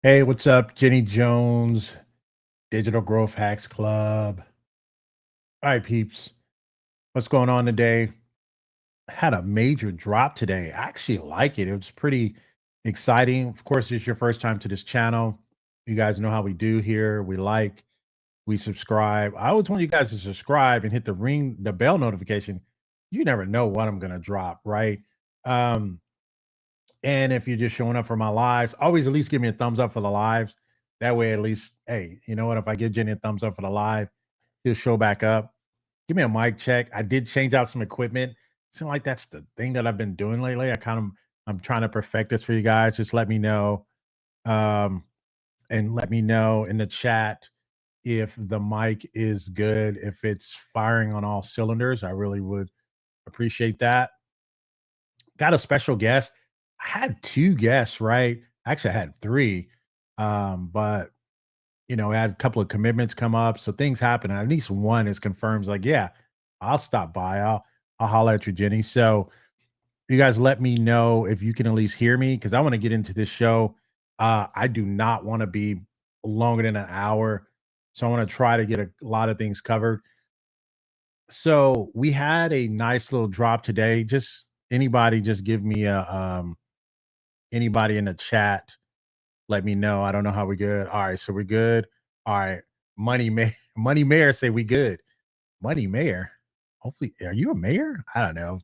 Hey, what's up? Jenny Jones, Digital Growth Hacks Club. All right, peeps. What's going on today? Had a major drop today. I actually like it. It was pretty exciting. Of course, it's your first time to this channel. You guys know how we do here. We like, we subscribe. I always want you guys to subscribe and hit the bell notification. You never know what I'm gonna drop, right? Um, And if you're just showing up for my lives, always at least give me a thumbs up for the lives. That way, at least, hey, you know what? If I give Jenny a thumbs up for the live, he'll show back up. Give me a mic check. I did change out some equipment. Seems like that's the thing that I've been doing lately. I'm trying to perfect this for you guys. Just let me know. Um, and let me know in the chat if the mic is good, if it's firing on all cylinders. I really would appreciate that. Got a special guest. I had 2 guests, right? Actually, I had 3. But I had a couple of commitments come up. So things happen. And at least one is confirmed. Like, yeah, I'll stop by. I'll holler at you, Jenny. So you guys let me know if you can at least hear me because I want to get into this show. I do not want to be longer than an hour. So I want to try to get a lot of things covered. So we had a nice little drop today. Just anybody just give me a anybody in the chat, let me know. I don't know how we good. All right, so we're good. All right, Money Mayor say we good. Money Mayor. Hopefully, are you a mayor? I don't know.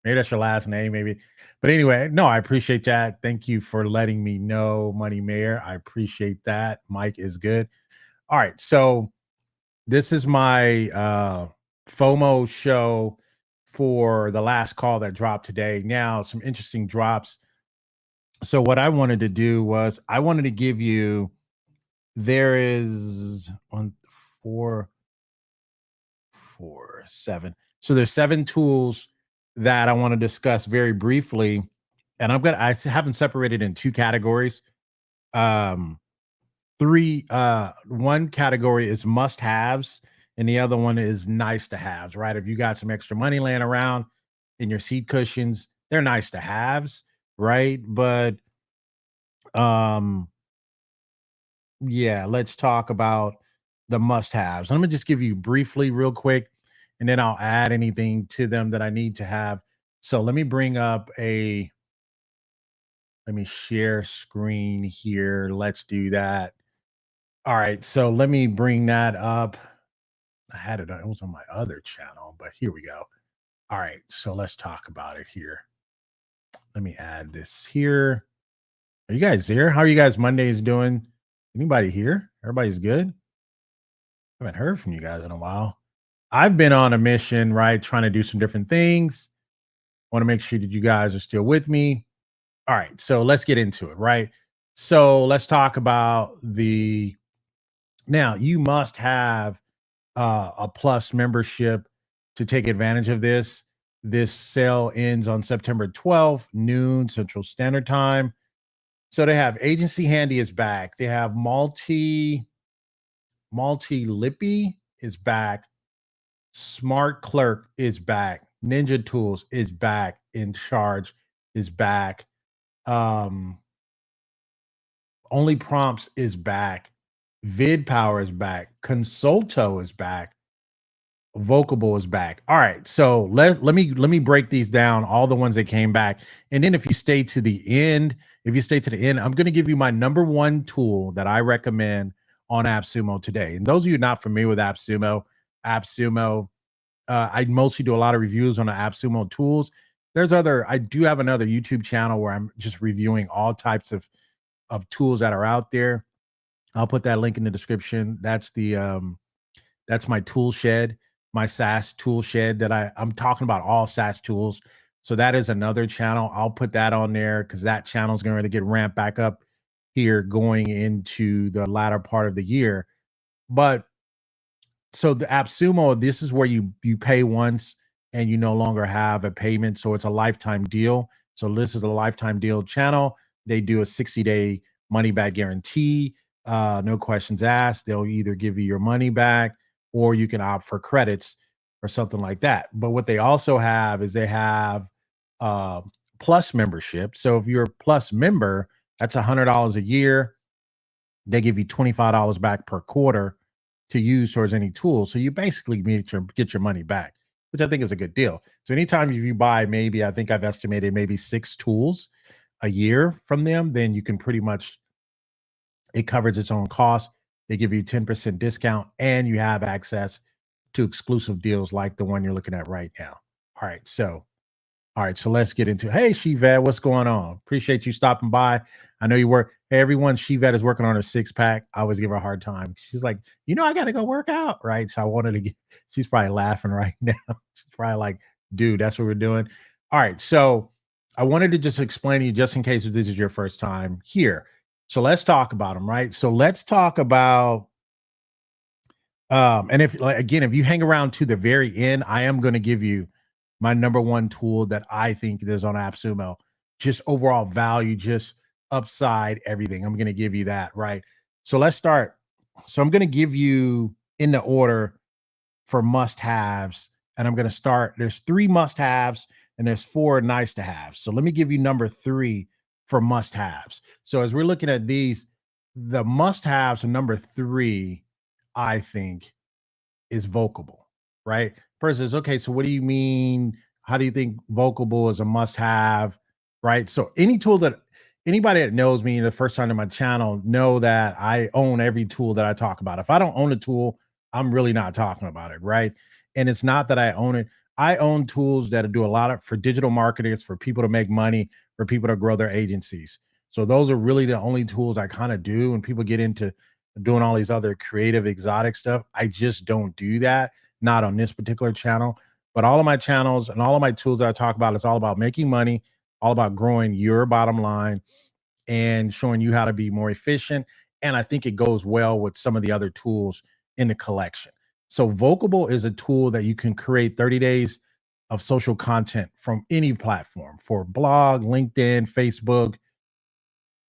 Maybe that's your last name, maybe. But anyway, no, I appreciate that. Thank you for letting me know, Money Mayor. I appreciate that. Mike is good. All right, so this is my FOMO show for the last call that dropped today. Now, some interesting drops. So what I wanted to do was I wanted to give you, there is 1, 4, 4, 7. So there's 7 tools that I want to discuss very briefly. And I have them separated in 2 categories. One category is must-haves, and the other one is nice to haves, right? If you got some extra money laying around in your seat cushions, they're nice to haves, right? But yeah, let's talk about the must-haves. Let me just give you briefly real quick, and then I'll add anything to them that I need to have. So let me let me share screen here. Let's do that. All right, so let me bring that up. It was on my other channel, but here we go. All right, so let's talk about it here. Let me add this here. Are you guys there? How are you guys Mondays doing? Anybody here? Everybody's good? I haven't heard from you guys in a while. I've been on a mission, right? Trying to do some different things. Want to make sure that you guys are still with me. All right, so let's get into it, right? So let's talk about now you must have a plus membership to take advantage of this. This sale ends on September 12th, noon Central Standard Time. So they have Agency Handy is back. They have Multi Lippy is back. SmartClerk is back. Ninja Tools is back. EnCharge is back. OnlyPrompts is back. VidPower is back. Consulto is back. Vocable is back. All right, so let me break these down, all the ones that came back, and then if you stay to the end, I'm going to give you my number 1 tool that I recommend on Appsumo today. And those of you not familiar with Appsumo, I mostly do a lot of reviews on the Appsumo tools. I do have another YouTube channel where I'm just reviewing all types of tools that are out there. I'll put that link in the description. That's my tool shed, my SaaS tool shed that I'm talking about all SaaS tools. So that is another channel. I'll put that on there because that channel is going to get ramped back up here going into the latter part of the year. But so the Appsumo, this is where you pay once and you no longer have a payment. So it's a lifetime deal. So this is a lifetime deal channel. They do a 60-day money back guarantee. No questions asked. They'll either give you your money back or you can opt for credits or something like that. But what they also have is they have plus membership. So if you're a plus member, that's $100 a year. they give you $25 back per quarter to use towards any tool. So you basically get your money back, which I think is a good deal. So anytime you buy, maybe I think I've estimated maybe 6 tools a year from them, then you can pretty much, it covers its own cost. They give you 10% discount and you have access to exclusive deals like the one you're looking at right now. All right, so let's get into, hey, Shivet, what's going on? Appreciate you stopping by. I know you work. Hey, everyone, Shivet is working on her 6-pack. I always give her a hard time. She's like, I got to go work out, right? So I wanted to get, she's probably laughing right now. She's probably like, dude, that's what we're doing. All right, so I wanted to just explain to you, just in case if this is your first time here. So let's talk about them, right? So let's talk about, and if, like, again, if you hang around to the very end, I am going to give you my number one tool that I think is on Appsumo, just overall value, just upside, everything. I'm going to give you that, right? So let's start. So I'm going to give you in the order for must-haves, and I'm going to start. There's 3 must-haves and there's 4 nice-to-haves. So let me give you number 3 for must-haves. So as we're looking at these, the must-haves are number 3, I think, is Vocable, right? Person says, okay, so what do you mean? How do you think Vocable is a must-have, right? So any tool that anybody that knows me the first time to my channel know that I own every tool that I talk about. If I don't own a tool, I'm really not talking about it, right? And it's not that I own it. I own tools that do a lot of for digital marketers, for people to make money, for people to grow their agencies. So those are really the only tools I kind of do. And people get into doing all these other creative, exotic stuff. I just don't do that. Not on this particular channel, but all of my channels and all of my tools that I talk about, it's all about making money, all about growing your bottom line and showing you how to be more efficient. And I think it goes well with some of the other tools in the collection. So Vocable is a tool that you can create 30 days of social content from any platform, for blog, LinkedIn, Facebook,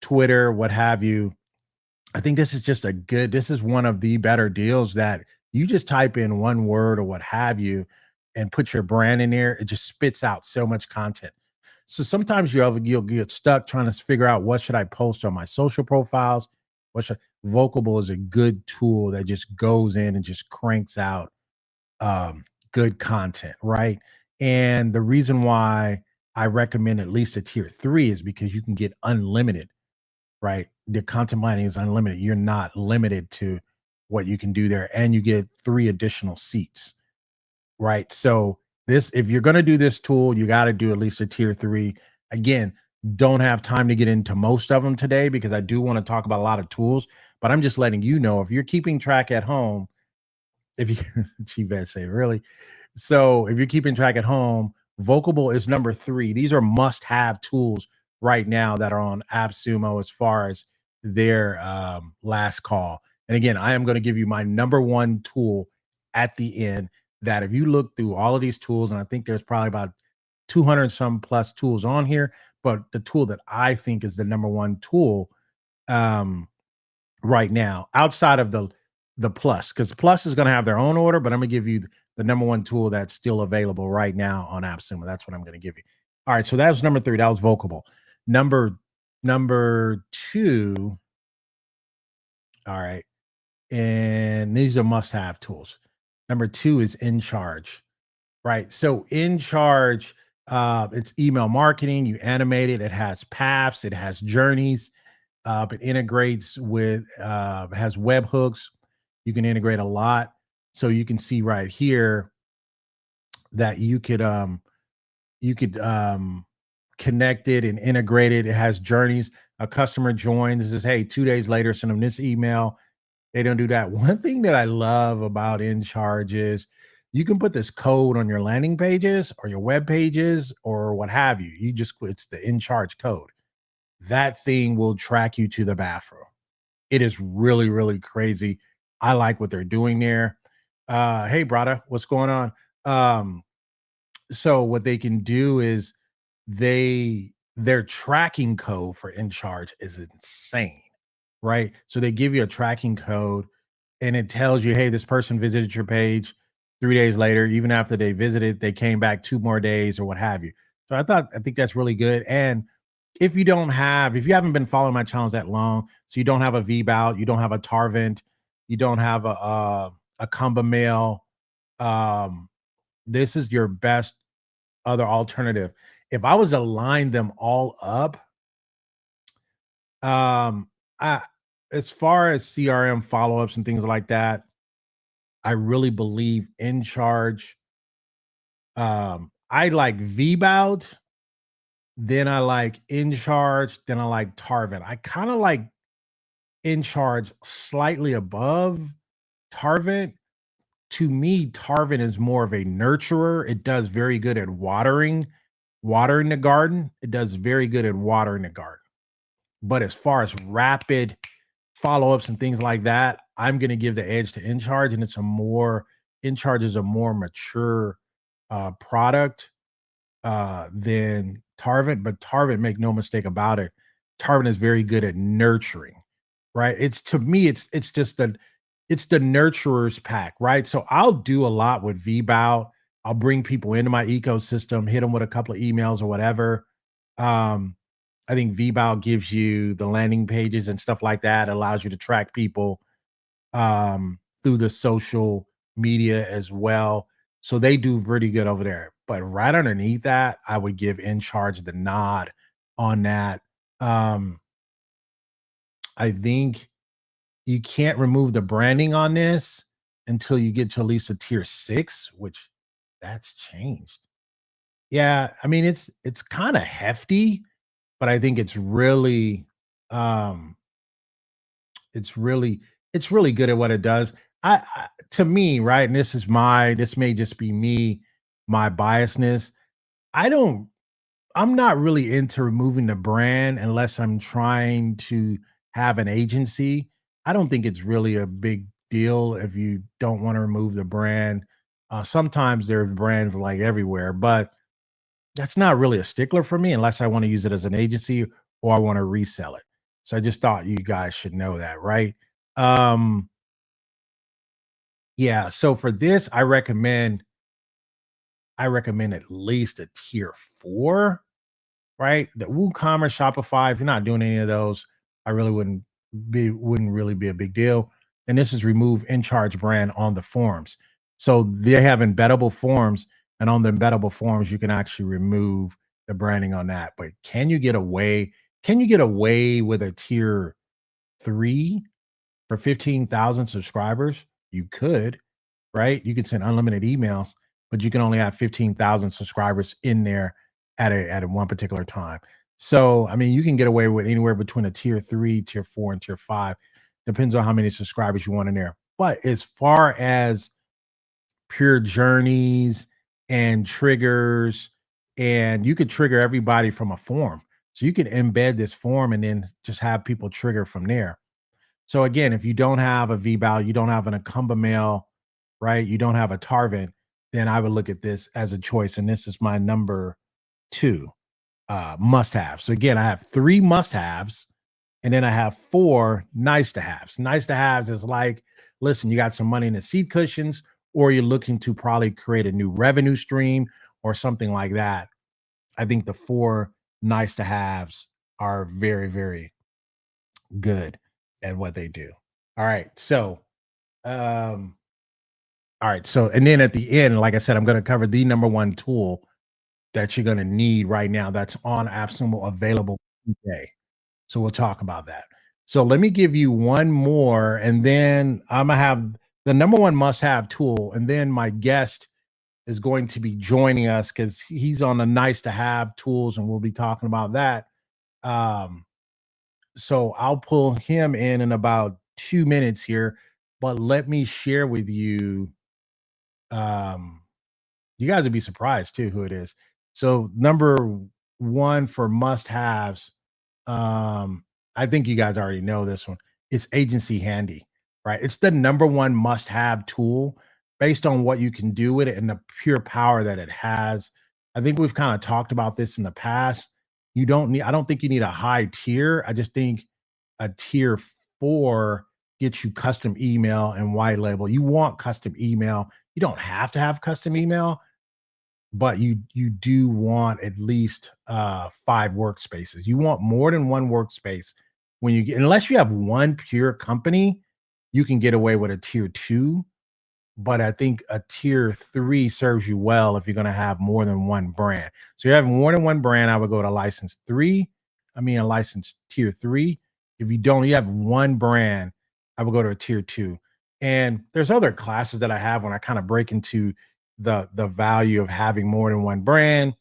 Twitter, what have you. I think this is just this is one of the better deals that you just type in one word or what have you and put your brand in there. It just spits out so much content. So sometimes you'll get stuck trying to figure out, what should I post on my social profiles? Vocable is a good tool that just goes in and just cranks out good content, right? And the reason why I recommend at least a tier 3 is because you can get unlimited, right? The content mining is unlimited. You're not limited to what you can do there, and you get 3 additional seats, right? So if you're going to do this tool, you got to do at least a tier 3. Again, don't have time to get into most of them today because I do want to talk about a lot of tools, but I'm just letting you know, if you're keeping track at home, if you, she better say, really? So if you're keeping track at home, Vocable is number 3. These are must-have tools right now that are on Appsumo as far as their last call. And again, I am going to give you my number 1 tool at the end, that if you look through all of these tools, and I think there's probably about 200 some plus tools on here, but the tool that I think is the number 1 tool right now, outside of the plus, because plus is going to have their own order, but I'm going to give you the number 1 tool that's still available right now on Appsumo. That's what I'm going to give you. All right, so that was number 3. That was Vocable. Number 2. All right, and these are must-have tools. Number 2 is EnCharge, right? So EnCharge, it's email marketing. You animate it. It has paths. It has journeys. It integrates with, it has webhooks. You can integrate a lot. So you can see right here that you could connect it and integrate it. It has journeys. A customer joins, says, hey, 2 days later, send them this email. They don't do that. One thing that I love about EnCharge is you can put this code on your landing pages or your web pages or what have you. It's the EnCharge code. That thing will track you to the bathroom. It is really, really crazy. I like what they're doing there. Hey, brother, what's going on? So what they can do is their tracking code for EnCharge is insane, right? So they give you a tracking code and it tells you, hey, this person visited your page 3 days later. Even after they visited, they came back 2 more days or what have you. So I think that's really good. And if you haven't been following my channels that long, so you don't have a VBOUT, you don't have a Tarvent, you don't have a Comba Mail, um, this is your best other alternative. If I was to line them all up, I as far as CRM follow-ups and things like that, I really believe InCharge. I like VBOUT, then I like InCharge, then I like Tarvent. I kind of like InCharge slightly above Tarvent. To me, Tarvent is more of a nurturer. It does very good at watering the garden. It does very good at watering the garden. But as far as rapid follow-ups and things like that, I'm going to give the edge to InCharge, and InCharge is a more mature product than Tarvent. But Tarvent, make no mistake about it, Tarvent is very good at nurturing, right? It's to me, it's just it's the nurturers pack, right? So I'll do a lot with VBOW. I'll bring people into my ecosystem, hit them with a couple of emails or whatever. I think VBOW gives you the landing pages and stuff like that, allows you to track people through the social media as well. So they do pretty good over there. But right underneath that, I would give InCharge the nod on that. I think you can't remove the branding on this until you get to at least a tier 6, which that's changed. Yeah, I mean it's kind of hefty, but I think um it's really it's really good at what it does. To me, right, and this may just be me, my biasness. I don't I'm not really into removing the brand unless I'm trying to have an agency. I don't think it's really a big deal if you don't want to remove the brand. Sometimes there are brands like everywhere, but that's not really a stickler for me unless I want to use it as an agency or I want to resell it. So I just thought you guys should know that, right? Um, yeah. So for this, I recommend at least a tier 4, right? The WooCommerce, Shopify, if you're not doing any of those, I really wouldn't really be a big deal. And this is remove InCharge brand on the forms. So they have embeddable forms, and on the embeddable forms, you can actually remove the branding on that. But can you get away? Can you get away with a tier 3 for 15,000 subscribers? You could, right? You could send unlimited emails, but you can only have 15,000 subscribers in there at a one particular time. So, I mean, you can get away with anywhere between a tier 3, tier 4, and tier 5. Depends on how many subscribers you want in there. But as far as pure journeys and triggers, and you could trigger everybody from a form. So you could embed this form and then just have people trigger from there. So again, if you don't have a VBAL, you don't have an Acumba mail, right? You don't have a Tarvent, then I would look at this as a choice. And this is my number 2 must-have. So again, I have 3 must-haves, and then I have 4 nice-to-haves. Nice-to-haves is like, listen, you got some money in the seat cushions, or you're looking to probably create a new revenue stream or something like that. I think the 4 nice-to-haves are very, very good at what they do. All right. So, um, and then at the end, like I said, I'm going to cover the number 1 tool that you're going to need right now that's on Appsumo available today. So we'll talk about that. So let me give you one more, and then I'm gonna have the number 1 must-have tool, and then my guest is going to be joining us because he's on the nice-to-have tools, and we'll be talking about that. Um, so I'll pull him in about 2 minutes here, but let me share with you. Um, you guys would be surprised too who it is. So number 1 for must-haves, I think you guys already know this one. It's Agency Handy, right? It's the number 1 must-have tool based on what you can do with it and the pure power that it has. I think we've kind of talked about this in the past. I don't think you need a high tier. I just think a tier 4 gets you custom email and white label. You want custom email. You don't have to have custom email, but you do want at least 5 workspaces. You want more than one workspace when you get, unless you have one pure company, you can get away with a tier 2, but I think a tier 3 serves you well if you're going to have more than one brand. So you have more than one brand, I would go to license 3. I mean a license tier 3. If you don't, you have one brand, I would go to a tier 2. And there's other classes that I have when I kind of break into the value of having more than one brand.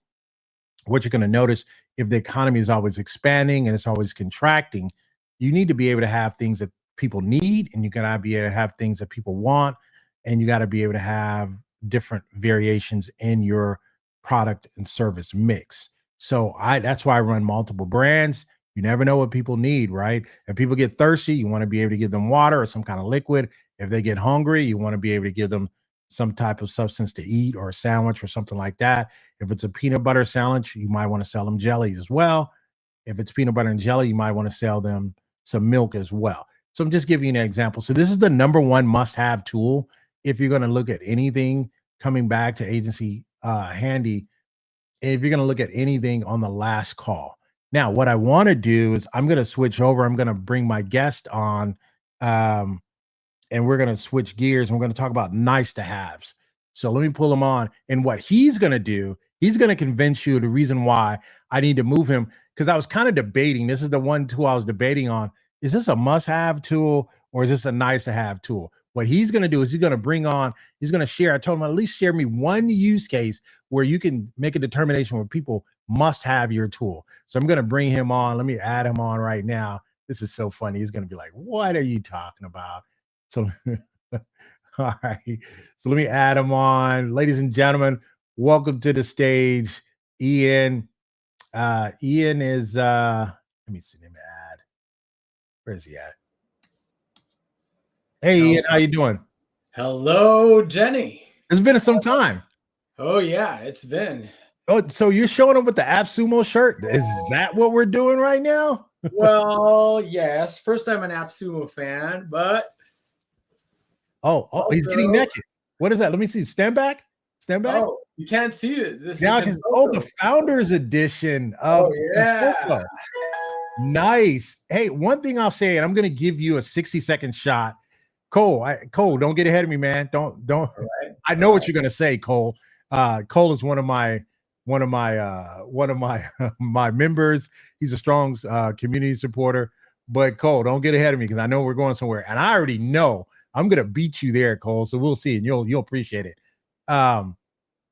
What you're going to notice, if the economy is always expanding and it's always contracting, you need to be able to have things that people need, and you got to be able to have things that people want, and you got to be able to have different variations in your product and service mix. So that's why I run multiple brands. You never know what people need, right? If people get thirsty, you want to be able to give them water or some kind of liquid. If they get hungry, you want to be able to give them some type of substance to eat, or a sandwich or something like that. If it's a peanut butter sandwich, you might want to sell them jellies as well. If it's peanut butter and jelly, you might want to sell them some milk as well. So I'm just giving you an example. So this is the number one must-have tool if you're going to look at anything coming back to agency handy. If you're going to look at anything on the last call. Now, what I want to do is I'm going to switch over. I'm going to bring my guest on, and we're going to switch gears, and we're going to talk about nice to haves. So let me pull him on. And what he's going to do, he's going to convince you the reason why I need to move him, because I was kind of debating. This is the one tool I was debating on. Is this a must-have tool or is this a nice-to-have tool? What he's going to do is he's going to bring on, he's going to share. I told him, at least share me one use case where you can make a determination where people must have your tool. So I'm going to bring him on. Let me add him on right now. This is so funny. He's going to be like, what are you talking about? So, all right. So let me add him on. Ladies and gentlemen, welcome to the stage, Ian. Ian is, let me see him add. Where's he at? Hey, Ian, how you doing? Hello, Jenny. It's been some time. Oh, yeah, it's been. Oh, so you're showing up with the Appsumo shirt? Is that what we're doing right now? Well, yes. First, I'm an Appsumo fan, but oh, he's getting naked. What is that? Let me see. Stand back. Stand back. Oh, you can't see it. This now, is the founders edition of Consulto. Nice. Hey, one thing I'll say, and I'm going to give you a 60-second shot. Cole, don't get ahead of me, man. Don't. Right. I know what you're going to say, Cole. Cole is one of my my members. He's a strong community supporter. But Cole, don't get ahead of me, because I know we're going somewhere, and I already know I'm gonna beat you there, Cole. So we'll see, and you'll appreciate it.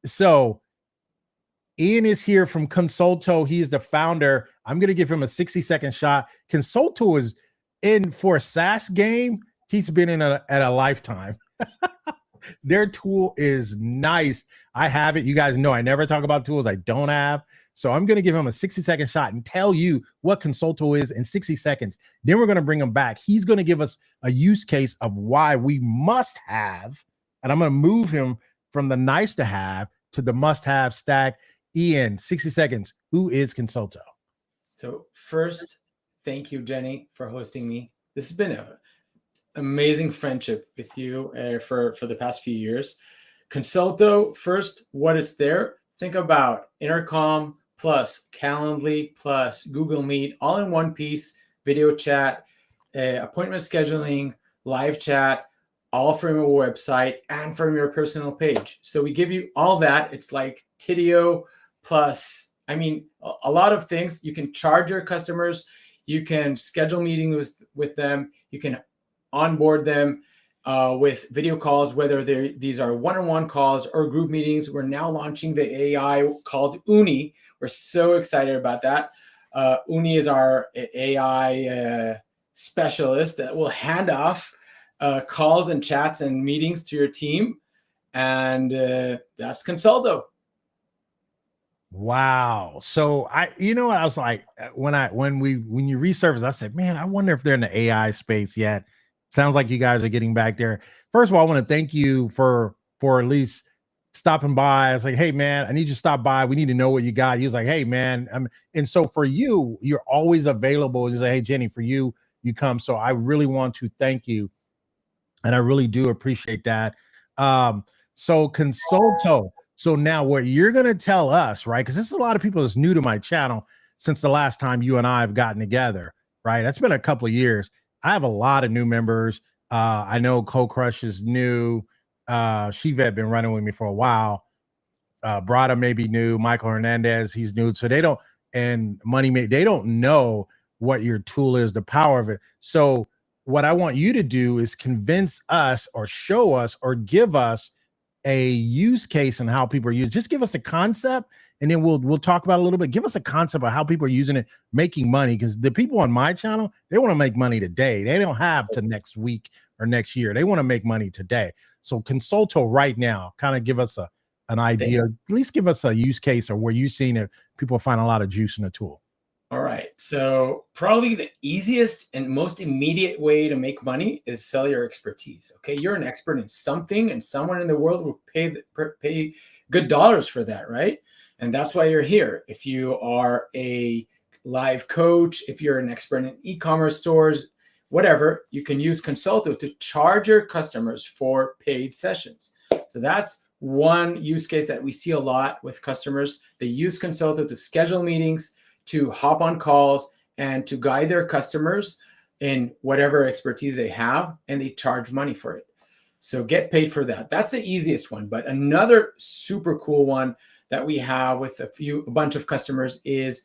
So Ian is here from Consulto. He's the founder. I'm gonna give him a 60-second shot. Consulto is in for a SaaS game. He's been in at a lifetime. Their tool is nice. I have it. You guys know I never talk about tools I don't have. So I'm going to give him a 60-second shot and tell you what Consulto is in 60 seconds. Then we're going to bring him back. He's going to give us a use case of why we must have, and I'm going to move him from the nice to have to the must have stack. Ian, 60 seconds. Who is Consulto? So first, thank you, Jenny, for hosting me. This has been an amazing friendship with you for the past few years. Consulto, first, what it's there. Think about Intercom plus Calendly plus Google Meet, all in one piece, video chat, appointment scheduling, live chat, all from your website and from your personal page. So we give you all that. It's like Tidio plus, a lot of things. You can charge your customers. You can schedule meetings with them. You can onboard them with video calls, whether these are one-on-one calls or group meetings. We're now launching the AI called Uni. We're so excited about that. Uni is our AI specialist that will hand off calls and chats and meetings to your team. And that's Consulto. Wow. So I was like, when you resurfaced, I said, man, I wonder if they're in the AI space yet. Sounds like you guys are getting back there. First of all, I want to thank you for at least stopping by. I was like, hey man, I need you to stop by. We need to know what you got. He was like, hey man. And so for you, you're always available. He's like, hey Jenny, for you come. So I really want to thank you. And I really do appreciate that. So Consulto, So now what you're going to tell us, right? Because this is a lot of people that's new to my channel since the last time you and I have gotten together, right? That's been a couple of years. I have a lot of new members. I know Cold Crush is new. Shiva had been running with me for a while. Brada may be new. Michael Hernandez, he's new. So they don't, and they don't know what your tool is, the power of it. So what I want you to do is convince us or show us or give us a use case and how people are using. Just give us the concept, and then we'll talk about it a little bit. Give us a concept of how people are using it, making money. Because the people on my channel, they want to make money today. They don't have to next week or next year. They want to make money today. So Consulto right now, kind of give us an idea. At least give us a use case or where you've seen it. People find a lot of juice in the tool. All right. So probably the easiest and most immediate way to make money is sell your expertise. Okay. You're an expert in something, and someone in the world will pay good dollars for that. Right. And that's why you're here. If you are a live coach, if you're an expert in e-commerce stores, whatever, you can use Consulto to charge your customers for paid sessions. So that's one use case that we see a lot with customers. They use Consulto to schedule meetings, to hop on calls, and to guide their customers in whatever expertise they have, and they charge money for it. So get paid for that. That's the easiest one. But another super cool one that we have with a bunch of customers is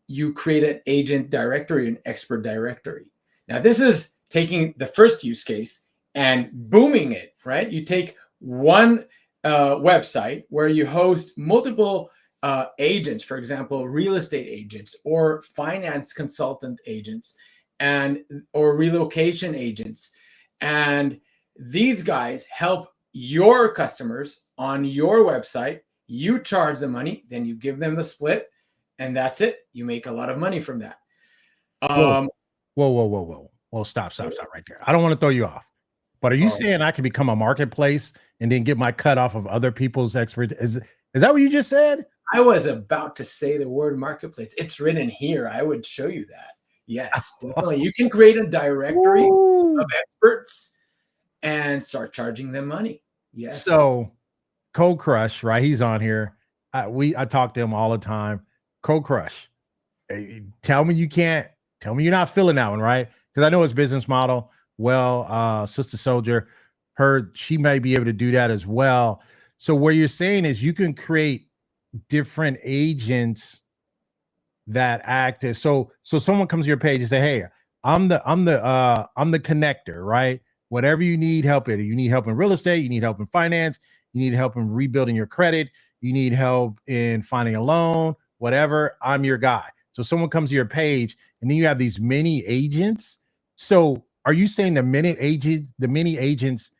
you create an agent directory, an expert directory. Now, this is taking the first use case and booming it, right? You take one website where you host multiple agents, for example, real estate agents or finance consultant agents or relocation agents. And these guys help your customers on your website. You charge the money, then you give them the split, and that's it. You make a lot of money from that. Whoa, stop right there. I don't want to throw you off, but are you saying I can become a marketplace and then get my cut off of other people's experts? Is that what you just said? I was about to say the word marketplace. It's written here. I would show you that. Yes, definitely. You can create a directory of experts and start charging them money. Yes. So Cold Crush, right? He's on here. I talk to him all the time. Cold Crush. Tell me you're not feeling that one, right? Because I know his business model. Well, Sister Soldier, she may be able to do that as well. So what you're saying is you can create different agents that act as so someone comes to your page and say, hey, I'm the connector, right? Whatever you need help in, you need help in real estate, you need help in finance, you need help in rebuilding your credit, you need help in finding a loan, whatever, I'm your guy. So someone comes to your page and then you have these mini agents. So are you saying the mini agents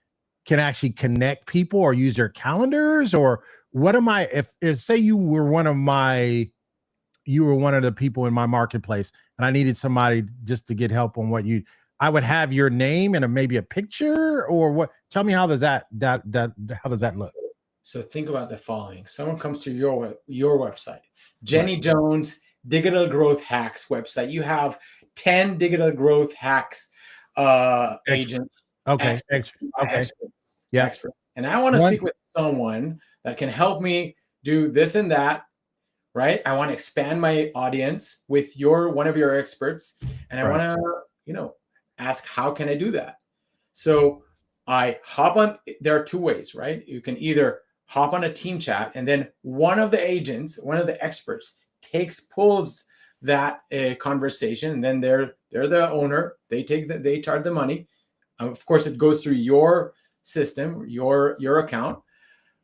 can actually connect people or use their calendars? Or what am I, if say you were one of the people in my marketplace and I needed somebody just to get help on I would have your name and maybe a picture, or what? Tell me, how does that look? So think about the following. Someone comes to your website, Jenny Jones Digital Growth Hacks website. You have 10 digital growth hacks agents. Okay. Experts. Yeah. Expert. And I want to speak with someone that can help me do this and that, right? I want to expand my audience with one of your experts. And I want to, ask, how can I do that? So I hop on, there are two ways, right? You can either hop on a team chat, and then one of the agents, one of the experts pulls that conversation, and then they're the owner. They charge the money. Of course, it goes through your system, your account.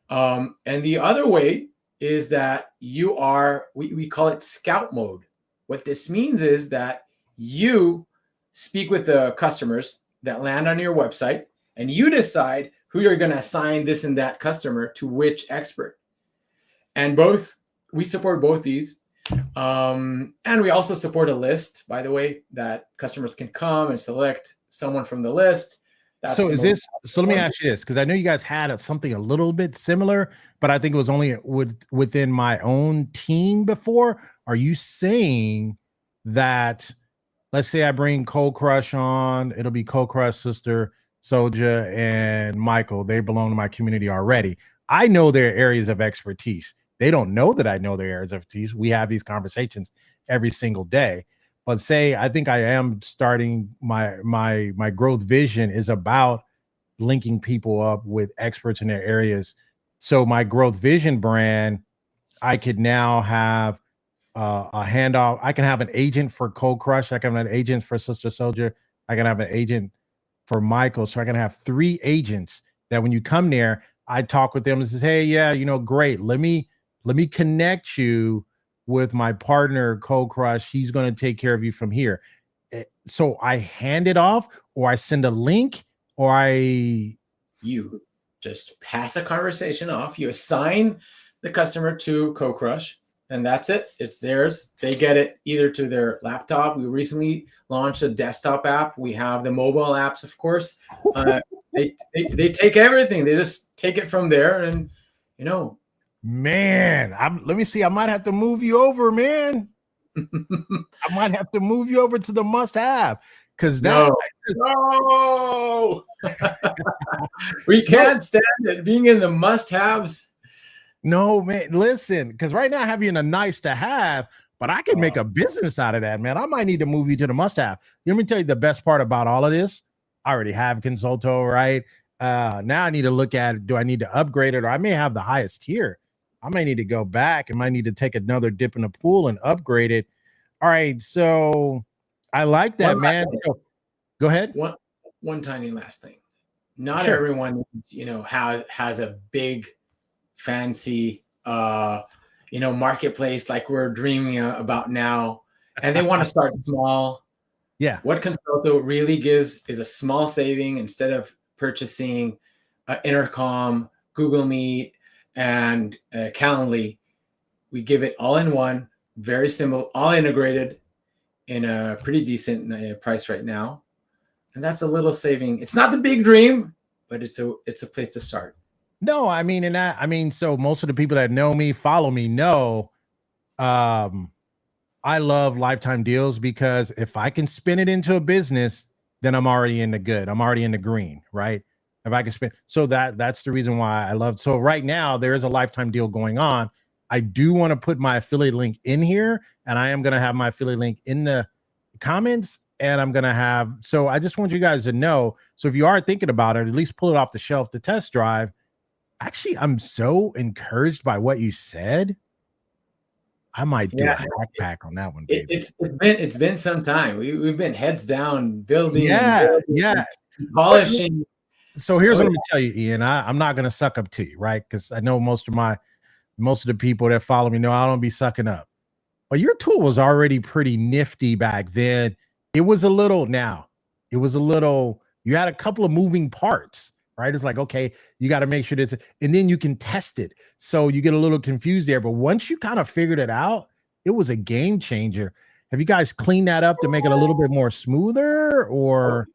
And the other way is that you are, we call it scout mode. What this means is that you speak with the customers that land on your website, and you decide who you're going to assign this and that customer to which expert. And we support both these. And we also support a list, by the way, that customers can come and select someone from the list. So let me ask you this, because I know you guys had something a little bit similar, but I think it was only within my own team before. Are you saying that, let's say I bring Cold Crush on, it'll be Cold Crush, Sister Soldier, and Michael. They belong to my community already. I know their areas of expertise. They don't know that I know their areas of expertise. We have these conversations every single day. But say I think I am starting my growth vision is about linking people up with experts in their areas. So my growth vision brand, I could now have a handoff. I can have an agent for Cold Crush. I can have an agent for Sister Soldier. I can have an agent for Michael. So I can have 3 agents that when you come there, I talk with them and says, hey, yeah, you know, great. Let me connect you with my partner, Cold Crush. He's going to take care of you from here. So I hand it off, or I send a link, or you just pass a conversation off. You assign the customer to Cold Crush, and that's it. It's theirs. They get it either to their laptop. We recently launched a desktop app. We have the mobile apps, of course. They take everything. They just take it from there, and you know. Man, let me see. I might have to move you over, man. I might have to move you over to the must-have, because no, we can't stand it being in the must-haves. No, man, listen, because right now I have you in a nice to have, but I can make a business out of that, man. I might need to move you to the must-have. Let me tell you the best part about all of this. I already have Consulto, right? Now I need to look at, do I need to upgrade it? Or I may have the highest tier. I may need to go back and might need to take another dip in the pool and upgrade it. All right, so I like that, man. So, go ahead. One tiny last thing. Not everyone, you know, has a big, fancy, you know, marketplace like we're dreaming about now, and they want to start small. Yeah. What Consulto really gives is a small saving. Instead of purchasing Intercom, Google Meet, and Calendly, we give it all in one, very simple, all integrated in a pretty decent price right now. And that's a little saving. It's not the big dream, but it's a place to start. No, I mean, so most of the people that know me, follow me, know I love lifetime deals, because if I can spin it into a business, then I'm already in the good. I'm already in the green, right? If I can spin, so that's the reason why I love. So right now there is a lifetime deal going on. I do want to put my affiliate link in here, and I am going to have my affiliate link in the comments, and I'm going to have, so I just want you guys to know. So if you are thinking about it, at least pull it off the shelf to test drive. Actually, I'm so encouraged by what you said. I might do a hack pack on that one, baby. It's been some time. We've been heads down building, polishing. So here's what I'm gonna tell you, Ian. I'm not gonna suck up to you, right? Because I know most of the people that follow me know I don't be sucking up. But your tool was already pretty nifty back then. It was a little, you had a couple of moving parts, right? It's like, okay, you got to make sure that, and then you can test it. So you get a little confused there. But once you kind of figured it out, it was a game changer. Have you guys cleaned that up to make it a little bit more smoother, or?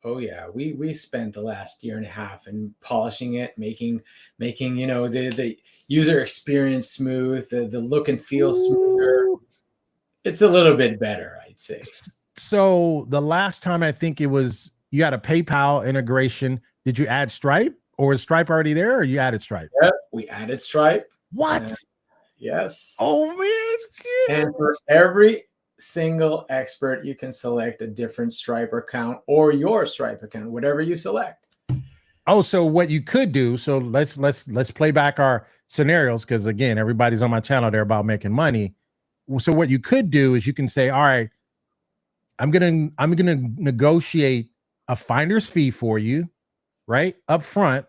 Oh yeah, we spent the last year and a half in polishing it, making you know, the user experience smooth, the look and feel smoother. It's a little bit better, I'd say. So the last time, I think it was, you had a PayPal integration. Did you add Stripe, or is Stripe already there, or you added Stripe? Yeah, we added Stripe. What? Yes. Oh man. And for every single expert, you can select a different Stripe account, or your Stripe account, whatever you select. Oh, so what you could do, so let's play back our scenarios, because again, everybody's on my channel, they're about making money. So what you could do is you can say, all right, I'm gonna negotiate a finder's fee for you, right, up front,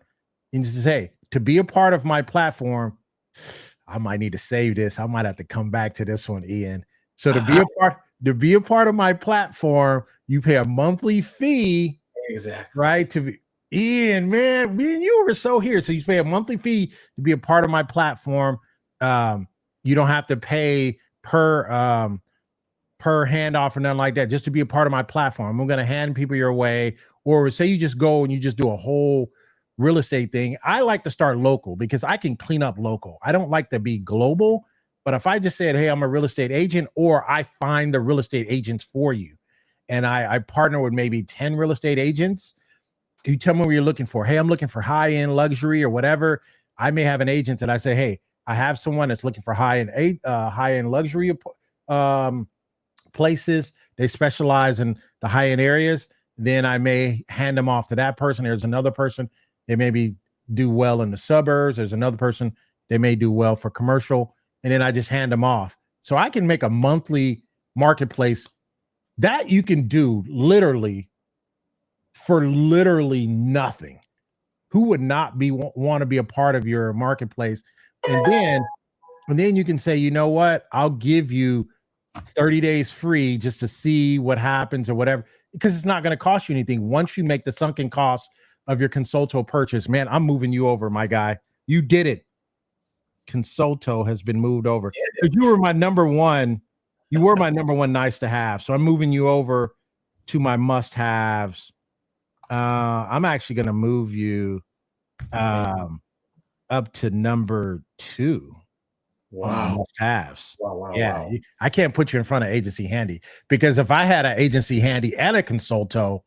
and just say, to be a part of my platform, I might need to save this. I might have to come back to this one, Ian. So to be a part of my platform, you pay a monthly fee. Exactly. Right. To be, Ian, man, me and you were so here. So you pay a monthly fee to be a part of my platform. You don't have to pay per handoff or nothing like that, just to be a part of my platform. I'm going to hand people your way, or say you just go and you just do a whole real estate thing. I like to start local because I can clean up local. I don't like to be global. But if I just said, hey, I'm a real estate agent, or I find the real estate agents for you, and I partner with maybe 10 real estate agents, you tell me what you're looking for. Hey, I'm looking for high-end luxury or whatever. I may have an agent that I say, hey, I have someone that's looking for high-end luxury places. They specialize in the high-end areas. Then I may hand them off to that person. There's another person, they maybe do well in the suburbs. There's another person, they may do well for commercial. And then I just hand them off. So I can make a monthly marketplace that you can do literally for literally nothing. Who would not want to be a part of your marketplace? And then you can say, you know what? I'll give you 30 days free just to see what happens or whatever, because it's not going to cost you anything. Once you make the sunken cost of your Consulto purchase, man, I'm moving you over, my guy. You did it. Consulto has been moved over. You were my number one. You were my number one nice to have. So I'm moving you over to my must haves. I'm actually going to move you up to number 2. Wow. Must haves. Wow. Yeah. I can't put you in front of Agency Handy, because if I had an Agency Handy and a Consulto,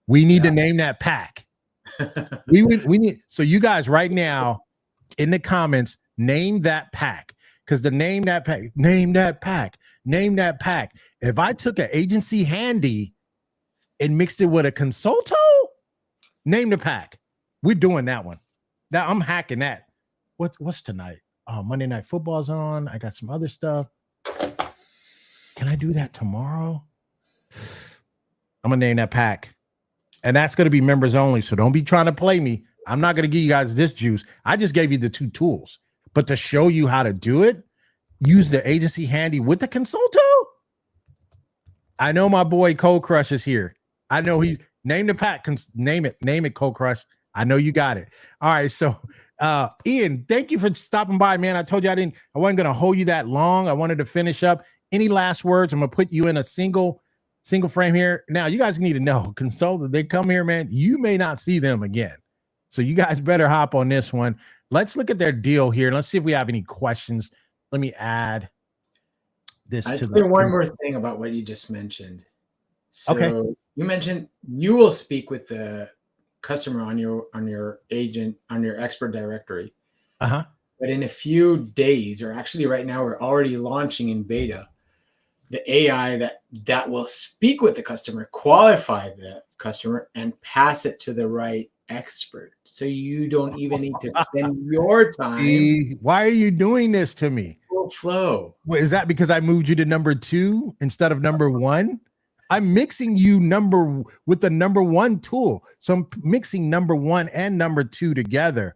we need to name that pack. we need, so you guys right now in the comments, name that pack, because the name that pack. If I took an Agency Handy and mixed it with a Consulto, name the pack. We're doing that one. Now I'm hacking that. What's tonight? Oh, Monday Night Football's on. I got some other stuff. Can I do that tomorrow? I'm gonna name that pack. And that's gonna be members only. So don't be trying to play me. I'm not gonna give you guys this juice. I just gave you the 2 tools. But to show you how to do it, use the Agency Handy with the Consulto. I know my boy Cold Crush is here. I know he's name the pack. Name it, Cold Crush. I know you got it. All right, so Ian, thank you for stopping by, man. I told you I wasn't gonna hold you that long. I wanted to finish up. Any last words? I'm gonna put you in a single frame here. Now, you guys need to know, Consulto, they come here, man. You may not see them again. So you guys better hop on this one. Let's look at their deal here. Let's see if we have any questions. Let me add this I'd to say the one more thing about what you just mentioned. So okay. You mentioned you will speak with the customer on your expert directory. But in a few days, or actually right now, we're already launching in beta the AI that will speak with the customer, qualify the customer, and pass it to the right expert. So you don't even need to spend your time. Why are you doing this to me? Flow. Well, is that because I moved you to number 2 instead of number 1? I'm mixing you with the number 1 tool. So I'm mixing number 1 and number 2 together.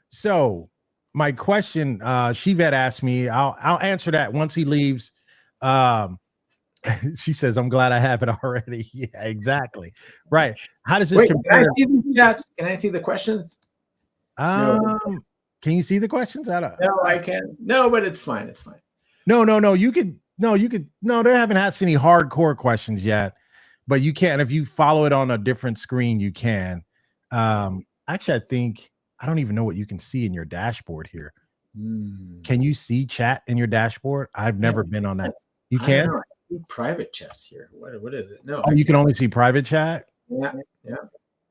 So my question, Shivet asked me, I'll answer that once he leaves. She says, I'm glad I have it already. Yeah, exactly. Right. How does this compare? Can I see the questions? Can you see the questions? No, I can't. No, but it's fine. It's fine. No. You could. No, they haven't asked any hardcore questions yet, but you can. If you follow it on a different screen, you can. Actually, I don't even know what you can see in your dashboard here. Can you see chat in your dashboard? I've never been on that. You can? I see private chats here. What is it? No. Oh, you can only see private chat? Yeah.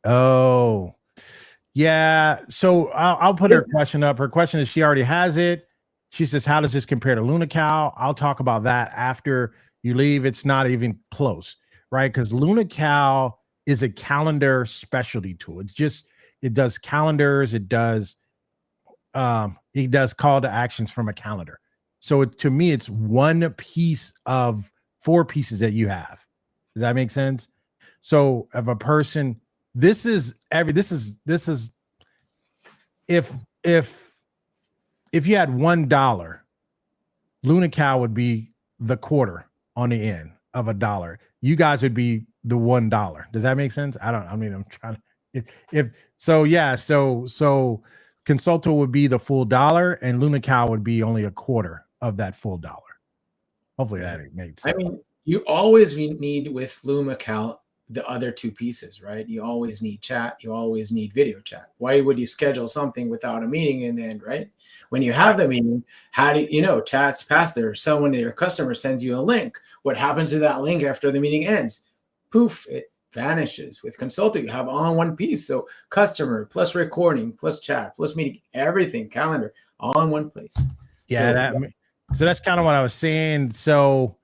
Oh, yeah. So I'll put her question up. Her question is, she already has it. She says, how does this compare to LunaCal? I'll talk about that after you leave. It's not even close, right? Because LunaCal is a calendar specialty tool. It does calendars. It does call to actions from a calendar. So to me, it's one piece of 4 pieces that you have. Does that make sense? So if a person, if you had $1, LunaCal would be the quarter on the end of $1. You guys would be the $1. Does that make sense? I'm trying to, so Consulto would be the full $1 and LunaCal would be only a quarter of that full $1. Hopefully that makes sense. I mean, you always need with LunaCal the other 2 pieces, right? You always need chat. You always need video chat. Why would you schedule something without a meeting in the end, right? When you have the meeting, how do chat's passed there? Someone, your customer sends you a link. What happens to that link after the meeting ends? Poof, vanishes. With Consulto, you have all in one piece. So customer plus recording plus chat plus meeting, everything, calendar, all in one place. Yeah, so that's kind of what I was saying. So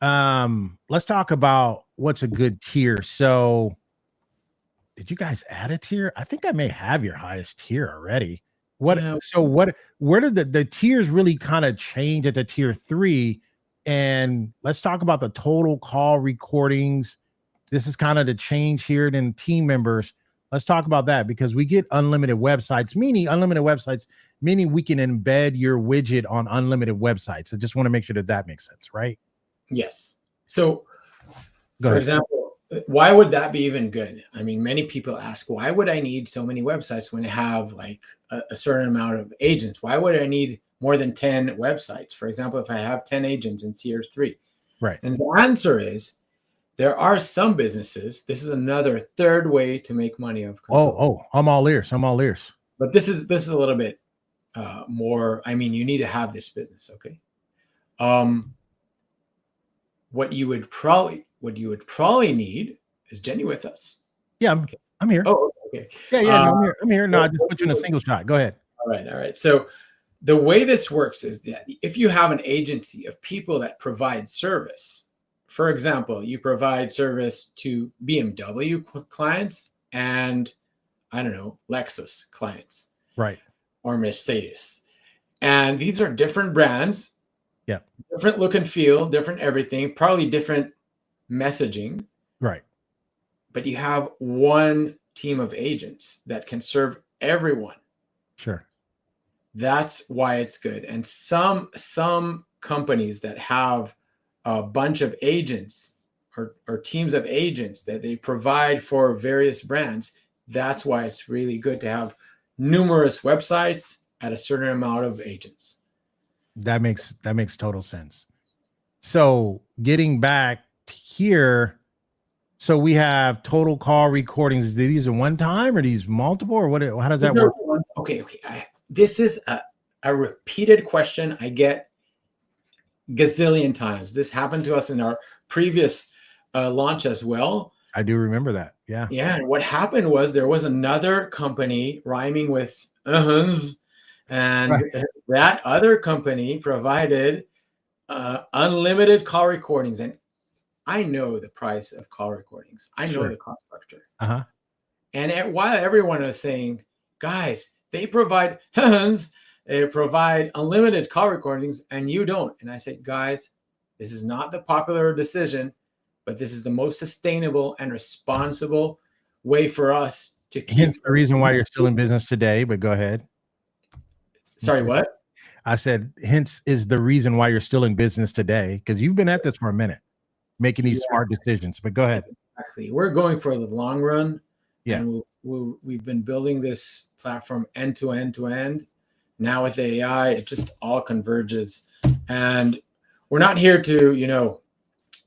let's talk about what's a good tier. So did you guys add a tier? I think I may have your highest tier already. Where did the tiers really kind of change at the tier 3? And let's talk about the total call recordings. This is kind of the change here in team members. Let's talk about that, because we get unlimited websites, meaning we can embed your widget on unlimited websites. I just want to make sure that makes sense, right? Yes. So, for example, why would that be even good? I mean, many people ask, why would I need so many websites when I have like a certain amount of agents? Why would I need more than 10 websites? For example, if I have 10 agents in tier 3. Right. And the answer is, there are some businesses. This is another third way to make money of Consulto. Oh, I'm all ears. But this is a little bit more. I mean, you need to have this business, okay? What you would probably need is Jenny with us. Yeah, I'm here. Oh, okay. Yeah, no, I'm here. No, I just put you in a single shot. Go ahead. All right. So the way this works is that if you have an agency of people that provide service, for example, you provide service to BMW clients and, I don't know, Lexus clients. Right. Or Mercedes. And these are different brands. Yeah. Different look and feel, different everything, probably different messaging. Right. But you have one team of agents that can serve everyone. Sure. That's why it's good. And some companies that have a bunch of agents or teams of agents that they provide for various brands, that's why it's really good to have numerous websites at a certain amount of agents. That makes total sense. So getting back here, so we have total call recordings. These are one time or these multiple, or what? How does that work? Okay. This is a repeated question I get gazillion times. This happened to us in our previous launch as well. I do remember that. Yeah. Yeah. And what happened was there was another company rhyming with and right. That other company provided unlimited call recordings. And I know the price of call recordings. I know the cost structure. And while everyone was saying, guys, they provide unlimited call recordings and you don't. And I said, guys, this is not the popular decision, but this is the most sustainable and responsible way for us to keep. Hence the reason why you're still in business today, but go ahead. Sorry, what? I said, hence is the reason why you're still in business today, because you've been at this for a minute, making these smart decisions, but go ahead. Exactly. We're going for the long run. Yeah. And we've been building this platform end to end. Now with AI, it just all converges. And we're not here to,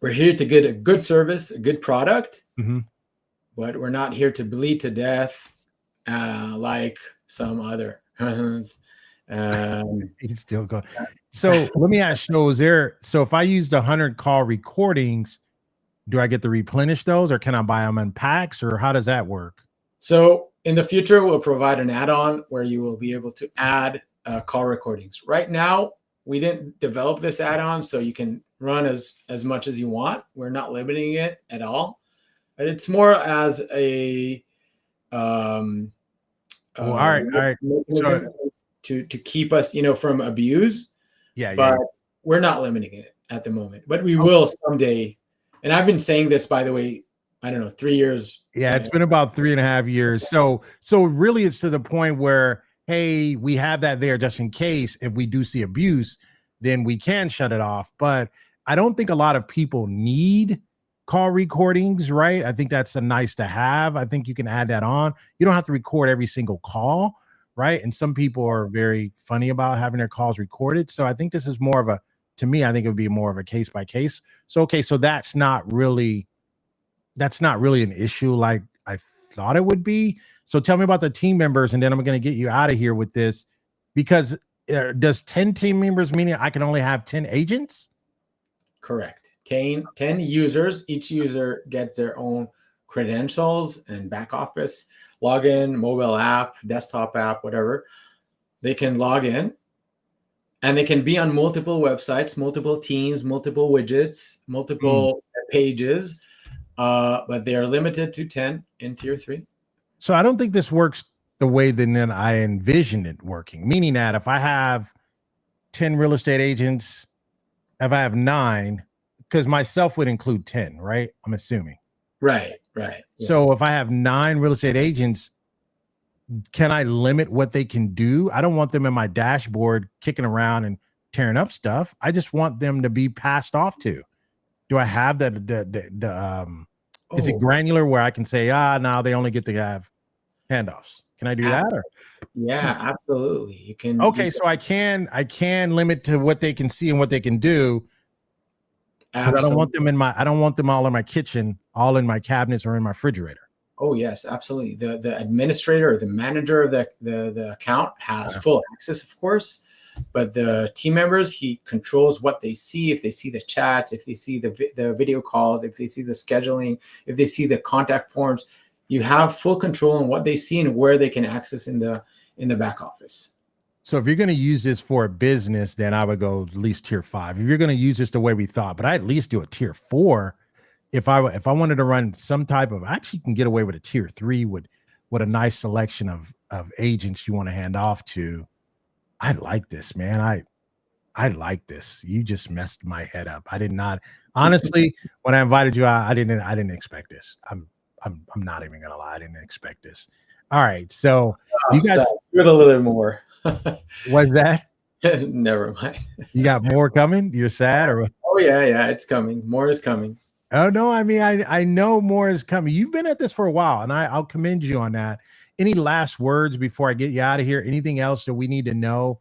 we're here to get a good service, a good product, but we're not here to bleed to death like some other. He's still going. So let me ask you, so if I used 100 call recordings, do I get to replenish those, or can I buy them in packs, or how does that work? So in the future, we'll provide an add-on where you will be able to add call recordings. Right now, we didn't develop this add-on, so you can run as much as you want. We're not limiting it at all. But it's more as a all right. To keep us, from abuse. But we're not limiting it at the moment. But we will someday. And I've been saying this, by the way, I don't know, 3 years. Yeah, it's been about 3.5 years. So really it's to the point where, hey, we have that there just in case if we do see abuse, then we can shut it off. But I don't think a lot of people need call recordings, right? I think that's a nice to have. I think you can add that on. You don't have to record every single call, right? And some people are very funny about having their calls recorded. So I think this is more of to me, I think it would be more of a case by case. So, okay, so that's not really an issue like I thought it would be. So tell me about the team members, and then I'm going to get you out of here with this, because does 10 team members mean I can only have 10 agents? Correct. 10 users. Each user gets their own credentials and back office, login, mobile app, desktop app, whatever. They can log in and they can be on multiple websites, multiple teams, multiple widgets, multiple pages, but they are limited to 10 in tier 3. So I don't think this works the way that I envisioned it working, meaning that if I have 10 real estate agents, if I have 9, because myself would include 10, right? I'm assuming. Right. So if I have 9 real estate agents, can I limit what they can do? I don't want them in my dashboard kicking around and tearing up stuff. I just want them to be passed off to. Do I have that? Is it granular where I can say, now they only get to have handoffs? Can I do that? Or? Yeah, absolutely. You can. Okay, so I can limit to what they can see and what they can do. Because I don't want them I don't want them all in my kitchen, all in my cabinets or in my refrigerator. Oh yes, absolutely. The administrator or the manager of the account has full access, of course, but the team members, he controls what they see. If they see the chats, if they see the video calls, if they see the scheduling, if they see the contact forms, you have full control on what they see and where they can access in the back office. So if you're going to use this for a business, then I would go at least tier 5. If you're going to use this the way we thought, but I at least do a tier 4. If I wanted to run some type of, I actually can get away with a tier 3 with a nice selection of agents you want to hand off to. I like this, man. I like this. You just messed my head up. I did not, honestly, when I invited you, I didn't expect this. I'm not even gonna lie. I didn't expect this. All right. So you guys do it a little more. What's that? Never mind. You got more coming? You're sad or? Oh yeah. It's coming. More is coming. Oh no, I mean, I know more is coming. You've been at this for a while, and I'll commend you on that. Any last words before I get you out of here? Anything else that we need to know?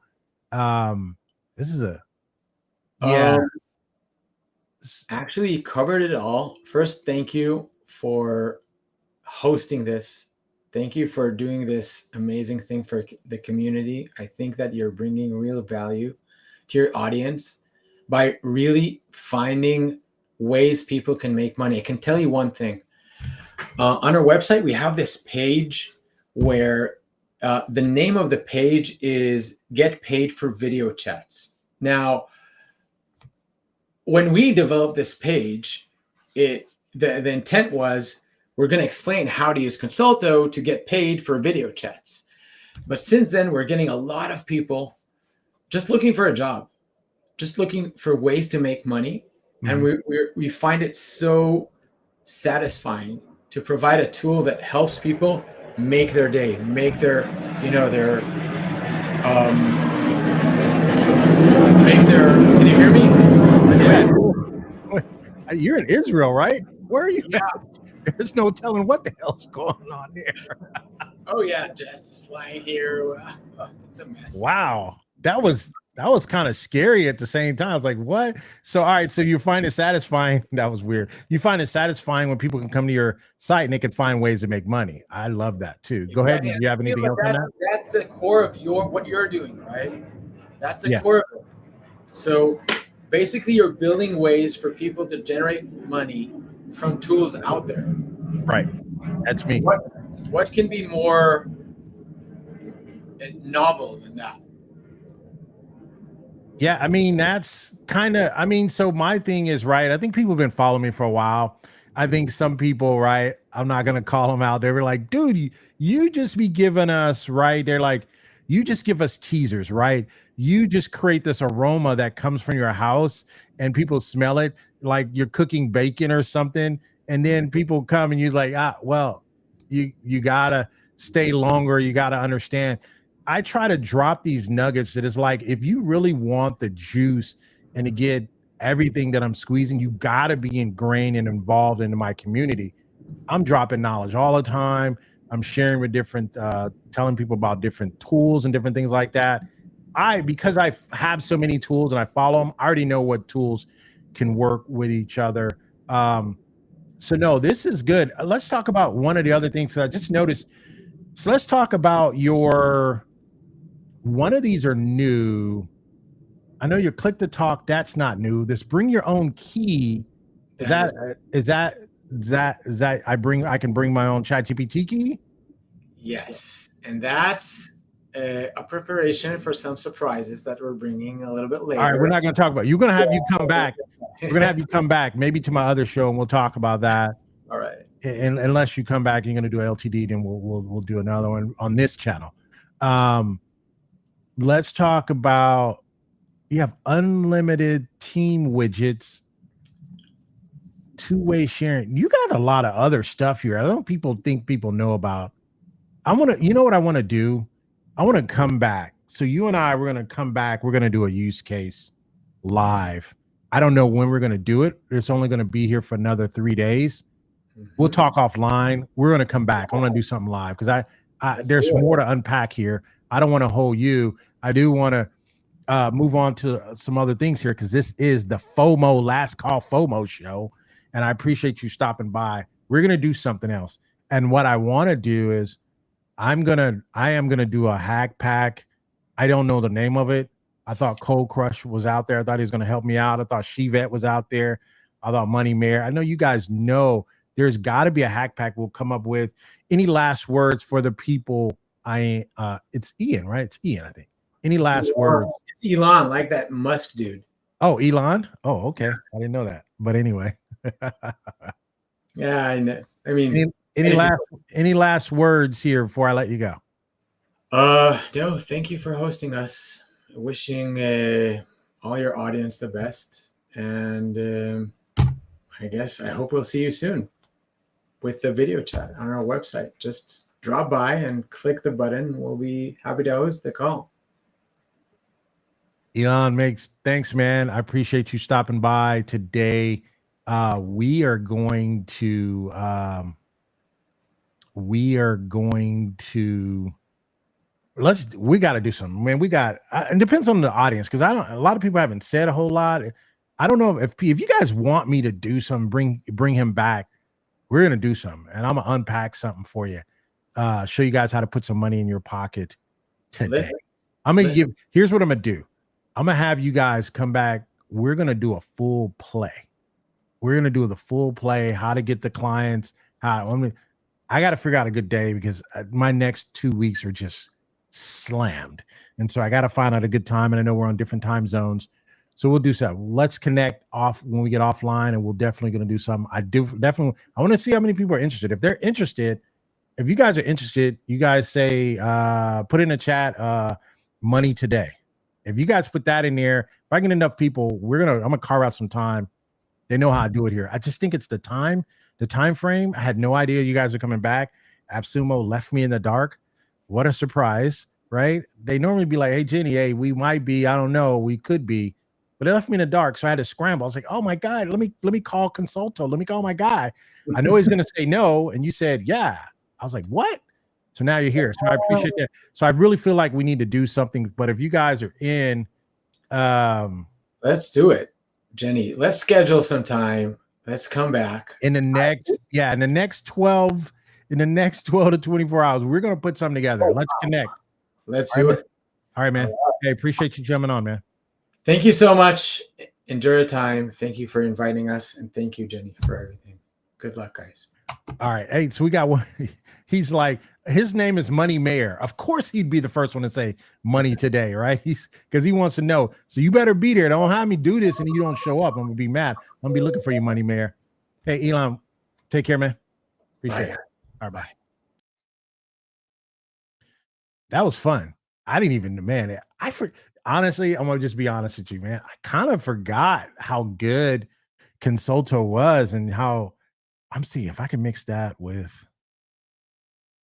This is actually, you covered it all. First, thank you for hosting this. Thank you for doing this amazing thing for the community. I think that you're bringing real value to your audience by really finding ways people can make money. I can tell you one thing. On our website, we have this page where the name of the page is Get Paid for Video Chats. Now, when we developed this page, the intent was we're going to explain how to use Consulto to get paid for video chats. But since then, we're getting a lot of people just looking for a job, just looking for ways to make money. And we find it so satisfying to provide a tool that helps people make their day, make their, can you hear me? You're in Israel, right? Where are you? Yeah. There's no telling what the hell's going on there. Oh yeah, jets flying here. It's a mess. Wow. That was kind of scary at the same time. I was like, what? So, all right. So you find it satisfying. That was weird. You find it satisfying when people can come to your site and they can find ways to make money. I love that too. Go ahead. Do you have anything else on that? That's the core of what you're doing, right? That's the core of it. So basically you're building ways for people to generate money from tools out there. Right. That's me. What can be more novel than that? Yeah, I mean, that's kind of, so my thing is, right, I think people have been following me for a while. I think some people, right, I'm not going to call them out. They were like, dude, you just be giving us, right? They're like, you just give us teasers, right? You just create this aroma that comes from your house and people smell it like you're cooking bacon or something. And then people come and you're like, well, you got to stay longer. You got to understand. I try to drop these nuggets that is like, if you really want the juice and to get everything that I'm squeezing, you got to be ingrained and involved into my community. I'm dropping knowledge all the time. I'm sharing with different, telling people about different tools and different things like that. Because I have so many tools and I follow them, I already know what tools can work with each other. So no, this is good. Let's talk about one of the other things that I just noticed. So let's talk about one of these are new. I know your click to talk. That's not new. This bring your own key. Is that Is that I can bring my own ChatGPT key? Yes, and that's a preparation for some surprises that we're bringing a little bit later. All right, we're not going to talk about it. You're going to have you come back. We're going to have you come back maybe to my other show, and we'll talk about that. All right. And unless you come back, you're going to do LTD, then we'll do another one on this channel. Let's talk about, you have unlimited team widgets, two-way sharing. You got a lot of other stuff here. I don't think people know about. You know what I want to do? I want to come back. So you and I, we're going to come back. We're going to do a use case live. I don't know when we're going to do it. It's only going to be here for another 3 days. We'll talk offline. We're going to come back. I want to do something live because there's more to unpack here. I don't want to hold you. I do want to move on to some other things here because this is the FOMO Last Call FOMO show. And I appreciate you stopping by. We're going to do something else. And what I want to do is I am going to do a hack pack. I don't know the name of it. I thought Cold Crush was out there. I thought he was going to help me out. I thought Shevet was out there. I thought Money Mayor. I know you guys know there's got to be a hack pack we'll come up with. Any last words for the people? It's Ian, right? It's Ian, I think. Any last words? It's Ilan, like that Musk dude. Oh, Ilan? Oh, okay. I didn't know that. But anyway. Yeah, I know. I mean, any last words here before I let you go? No, thank you for hosting us. Wishing all your audience the best. And I hope we'll see you soon with the video chat on our website. Just drop by and click the button. We'll be happy to host the call. Ilan, thanks, man. I appreciate you stopping by today. We are going to we got to do something, man. It depends on the audience because a lot of people haven't said a whole lot. I don't know if you guys want me to do something, bring him back. We're gonna do something, and I'm gonna unpack something for you. Show you guys how to put some money in your pocket today. Here's what I'm gonna do. I'm gonna have you guys come back. We're gonna do a full play. We're gonna do the full play. How to get the clients. I got to figure out a good day because my next 2 weeks are just slammed, and so I got to find out a good time. And I know we're on different time zones. So we'll do so. Let's connect off when we get offline, and we're definitely going to do something. I want to see how many people are interested. If they're interested, if you guys are interested, you guys say, put in the chat, money today. If you guys put that in there, if I get enough people, I'm going to carve out some time. They know how to do it here. I just think it's the time frame. I had no idea you guys are coming back. Appsumo left me in the dark. What a surprise, right? They normally be like, hey, Jenny, hey, we might be, I don't know, we could be. But it left me in the dark, so I had to scramble. I was like, "Oh my God, let me call Consulto. Let me call my guy. I know he's going to say no." And you said, "Yeah." I was like, "What?" So now you're here. So I appreciate that. So I really feel like we need to do something. But if you guys are in, let's do it, Jenny. Let's schedule some time. Let's come back in the next 12 to 24 hours. We're going to put something together. Let's connect. Let's do it. All right, man. Hey, appreciate you jumping on, man. Thank you so much. Enjoy your time. Thank you for inviting us. And thank you, Jenny, for everything. Good luck, guys. All right. Hey, so we got one. He's like, his name is Money Mayor. Of course, he'd be the first one to say money today, right? Because he wants to know. So you better be there. Don't have me do this and you don't show up. I'm going to be mad. I'm going to be looking for you, Money Mayor. Hey, Ilan, take care, man. Appreciate it. All right, bye. That was fun. I didn't even, man, honestly, I'm going to just be honest with you, man. I kind of forgot how good Consulto was and how I'm seeing if I can mix that with,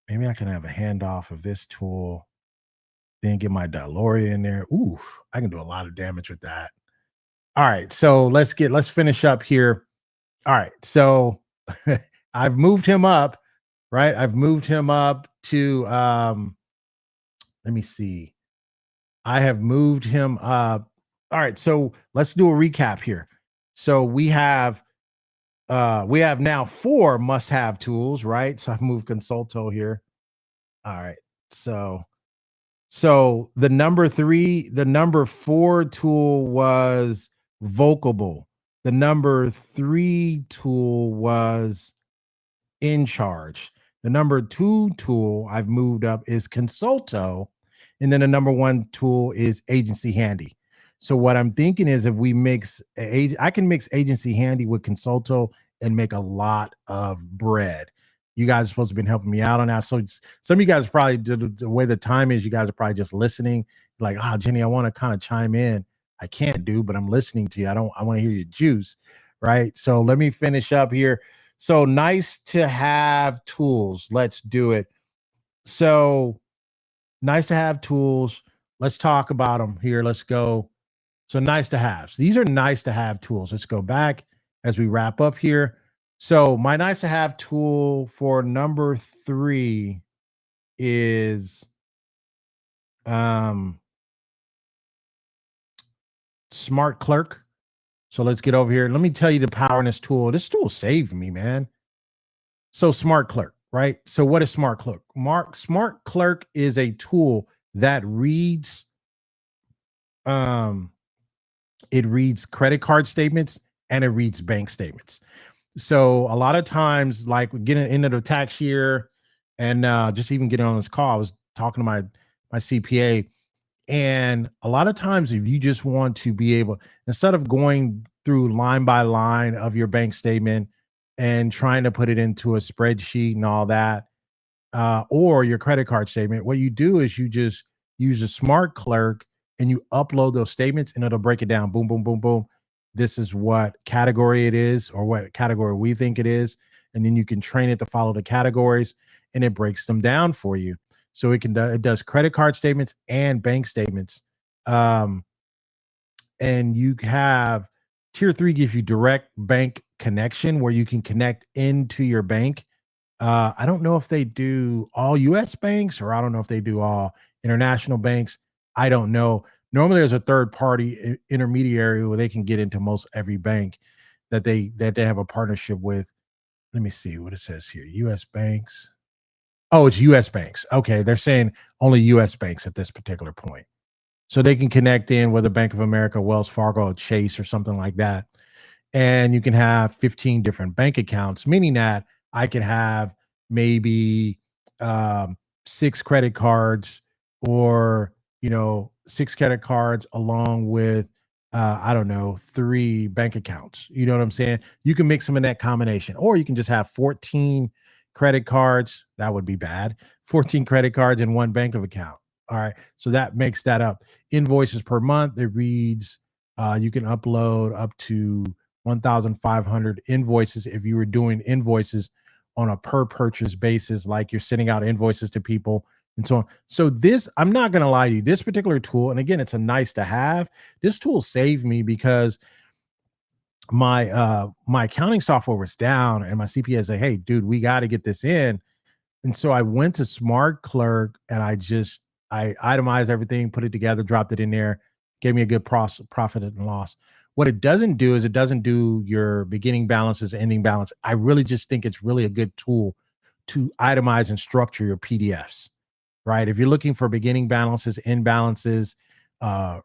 maybe I can have a handoff of this tool, then get my Deloria in there. Ooh, I can do a lot of damage with that. All right, so let's finish up here. All right, so I've moved him up, right? I've moved him up to, let me see. I have moved him up. All right, so let's do a recap here. So we have now 4 must-have tools, right? So I've moved Consulto here. All right, so the number 4 tool was Vocable. The number 3 tool was EnCharge. The number 2 tool I've moved up is Consulto. And then the number 1 tool is Agency Handy. So what I'm thinking is if we mix, I can mix Agency Handy with Consulto and make a lot of bread. You guys are supposed to have been helping me out on that. So some of you guys probably, the way the time is, you guys are probably just listening. Like, oh, Jenny, I want to kind of chime in. I can't but I'm listening to you. I want to hear your juice, right? So let me finish up here. So nice to have tools. Let's do it. So nice to have tools. Let's talk about them here. Let's go. So nice to have. These are nice to have tools. Let's go back as we wrap up here. So my nice to have tool for number 3 is SmartClerk. So let's get over here. Let me tell you the power in this tool. This tool saved me, man. So SmartClerk, right? So what is SmartClerk? SmartClerk is a tool that reads it reads credit card statements and it reads bank statements. So a lot of times, like getting into the tax year and just even getting on this call, I was talking to my CPA, and a lot of times if you just want to be able, instead of going through line by line of your bank statement and trying to put it into a spreadsheet and all that, or your credit card statement, what you do is you just use a SmartClerk and you upload those statements and it'll break it down. Boom, boom, boom, boom. This is what category it is or what category we think it is. And then you can train it to follow the categories and it breaks them down for you. So it does credit card statements and bank statements. And you have tier 3 gives you direct bank connection where you can connect into your bank. I don't know if they do all US banks or I don't know if they do all international banks. I don't know. Normally there's a third party intermediary where they can get into most every bank that they have a partnership with. Let me see what it says here. US banks. Oh, it's US banks. Okay. They're saying only US banks at this particular point. So they can connect in with a Bank of America, Wells Fargo, Chase, or something like that. And you can have 15 different bank accounts, meaning that I could have maybe 6 credit cards or, 6 credit cards along with, I don't know, 3 bank accounts. You know what I'm saying? You can mix them in that combination, or you can just have 14 credit cards. That would be bad. 14 credit cards in one bank of account. All right. So that makes that up. Invoices per month. It reads, you can upload up to 1,500 invoices if you were doing invoices on a per purchase basis, like you're sending out invoices to people and so on. So this, I'm not going to lie to you, this particular tool, and again, it's a nice to have. This tool saved me because my accounting software was down and my CPA said, hey, dude, we got to get this in. And so I went to SmartClerk and I itemized everything, put it together, dropped it in there, gave me a good profit and loss. What it doesn't do is it doesn't do your beginning balances, ending balance. I really just think it's really a good tool to itemize and structure your PDFs, right? If you're looking for beginning balances, end balances,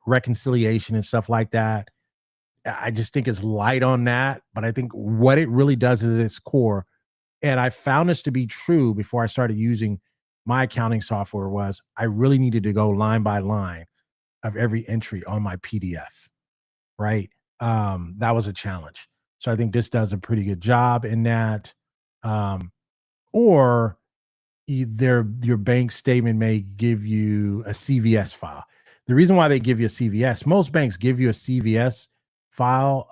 reconciliation and stuff like that, I just think it's light on that. But I think what it really does is its core, and I found this to be true before I started using my accounting software, was I really needed to go line by line of every entry on my PDF, right? That was a challenge. So I think this does a pretty good job in that. Or either your bank statement may give you a CVS file. The reason why they give you a CVS, most banks give you a CVS file.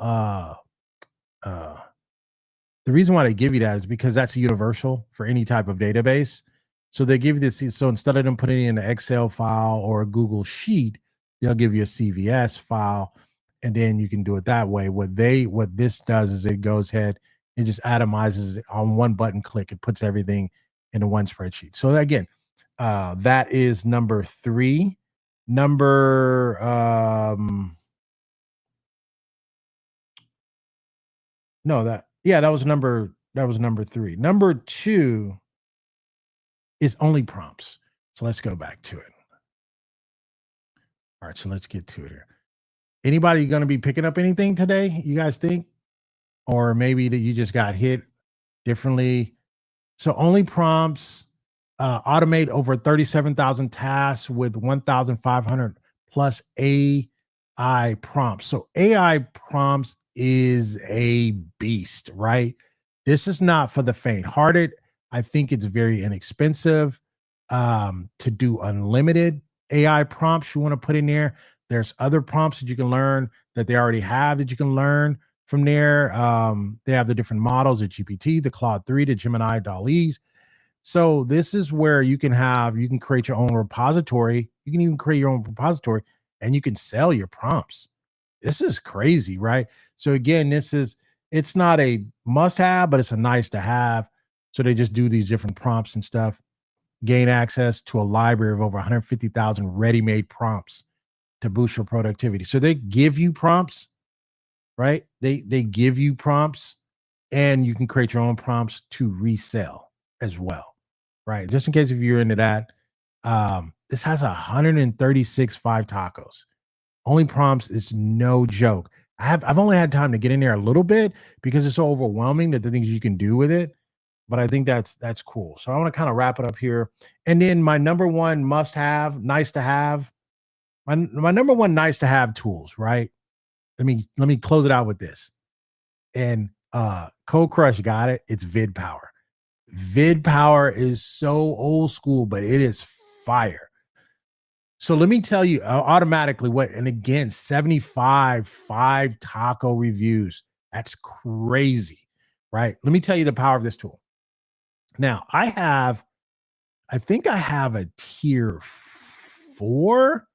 The reason why they give you that is because that's universal for any type of database. So they give you this. So instead of them putting it in an Excel file or a Google Sheet, they'll give you a CVS file, and then you can do it that way. What this does is it goes ahead and just atomizes it on one button click. It puts everything into one spreadsheet. So again, that is number 3. Number that was number 3. Number 2 is OnlyPrompts. So let's go back to it. All right, so let's get to it here. Anybody going to be picking up anything today, you guys think? Or maybe that you just got hit differently So OnlyPrompts automate over 37,000 tasks with 1,500 plus AI prompts. So AI prompts is a beast, right? This is not for the faint-hearted. I think it's very inexpensive to do unlimited AI prompts you want to put in there. There's other prompts that you can learn that they already have that you can learn from there. They have the different models, the GPT, the Claude 3, the Gemini, DALL-Es. So this is where you can create your own repository. You can even create your own repository and you can sell your prompts. This is crazy, right? So again, it's not a must have, but it's a nice to have. So they just do these different prompts and stuff. Gain access to a library of over 150,000 ready-made prompts to boost your productivity. So they give you prompts, right? They give you prompts and you can create your own prompts to resell as well, right? Just in case if you're into that. This has 136 5 tacos. OnlyPrompts is no joke. I've only had time to get in there a little bit because it's so overwhelming that the things you can do with it. But I think that's cool. So I want to kind of wrap it up here. And then my number one must have, nice to have, my number one nice to have tools, right? Let me close it out with this. And Code Crush got it. It's VidPower. VidPower is so old school, but it is fire. So let me tell you automatically what, and again, 75 5 taco reviews. That's crazy, right? Let me tell you the power of this tool. Now, I think I have a tier 4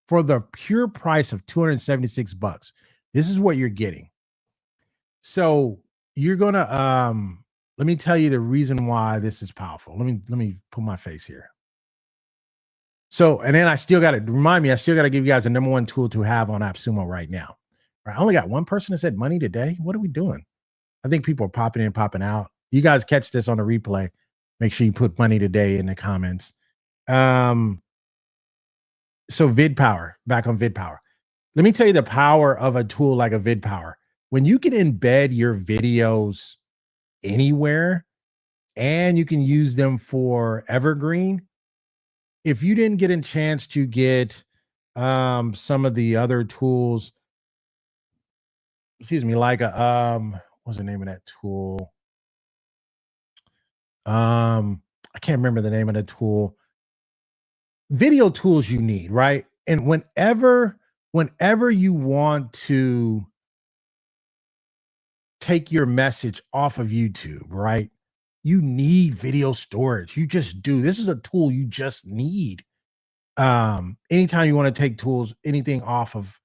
for the pure price of $276. This is what you're getting. So you're gonna let me tell you the reason why this is powerful. Let me put my face here. So, and then I still got to remind me, I still got to give you guys the number one tool to have on Appsumo right now. Right? I only got one person that said money today. What are we doing? I think people are popping in, popping out. You guys catch this on the replay. Make sure you put money today in the comments. So VidPower, back on VidPower. Let me tell you the power of a tool like a VidPower. When you can embed your videos anywhere and you can use them for evergreen. If you didn't get a chance to get some of the other tools, excuse me, like what's the name of that tool? I can't remember the name of the tool. Video tools you need, right? And whenever you want to take your message off of YouTube, right? You need video storage. You just do. This is a tool you just need. Anytime you want to take tools, anything off of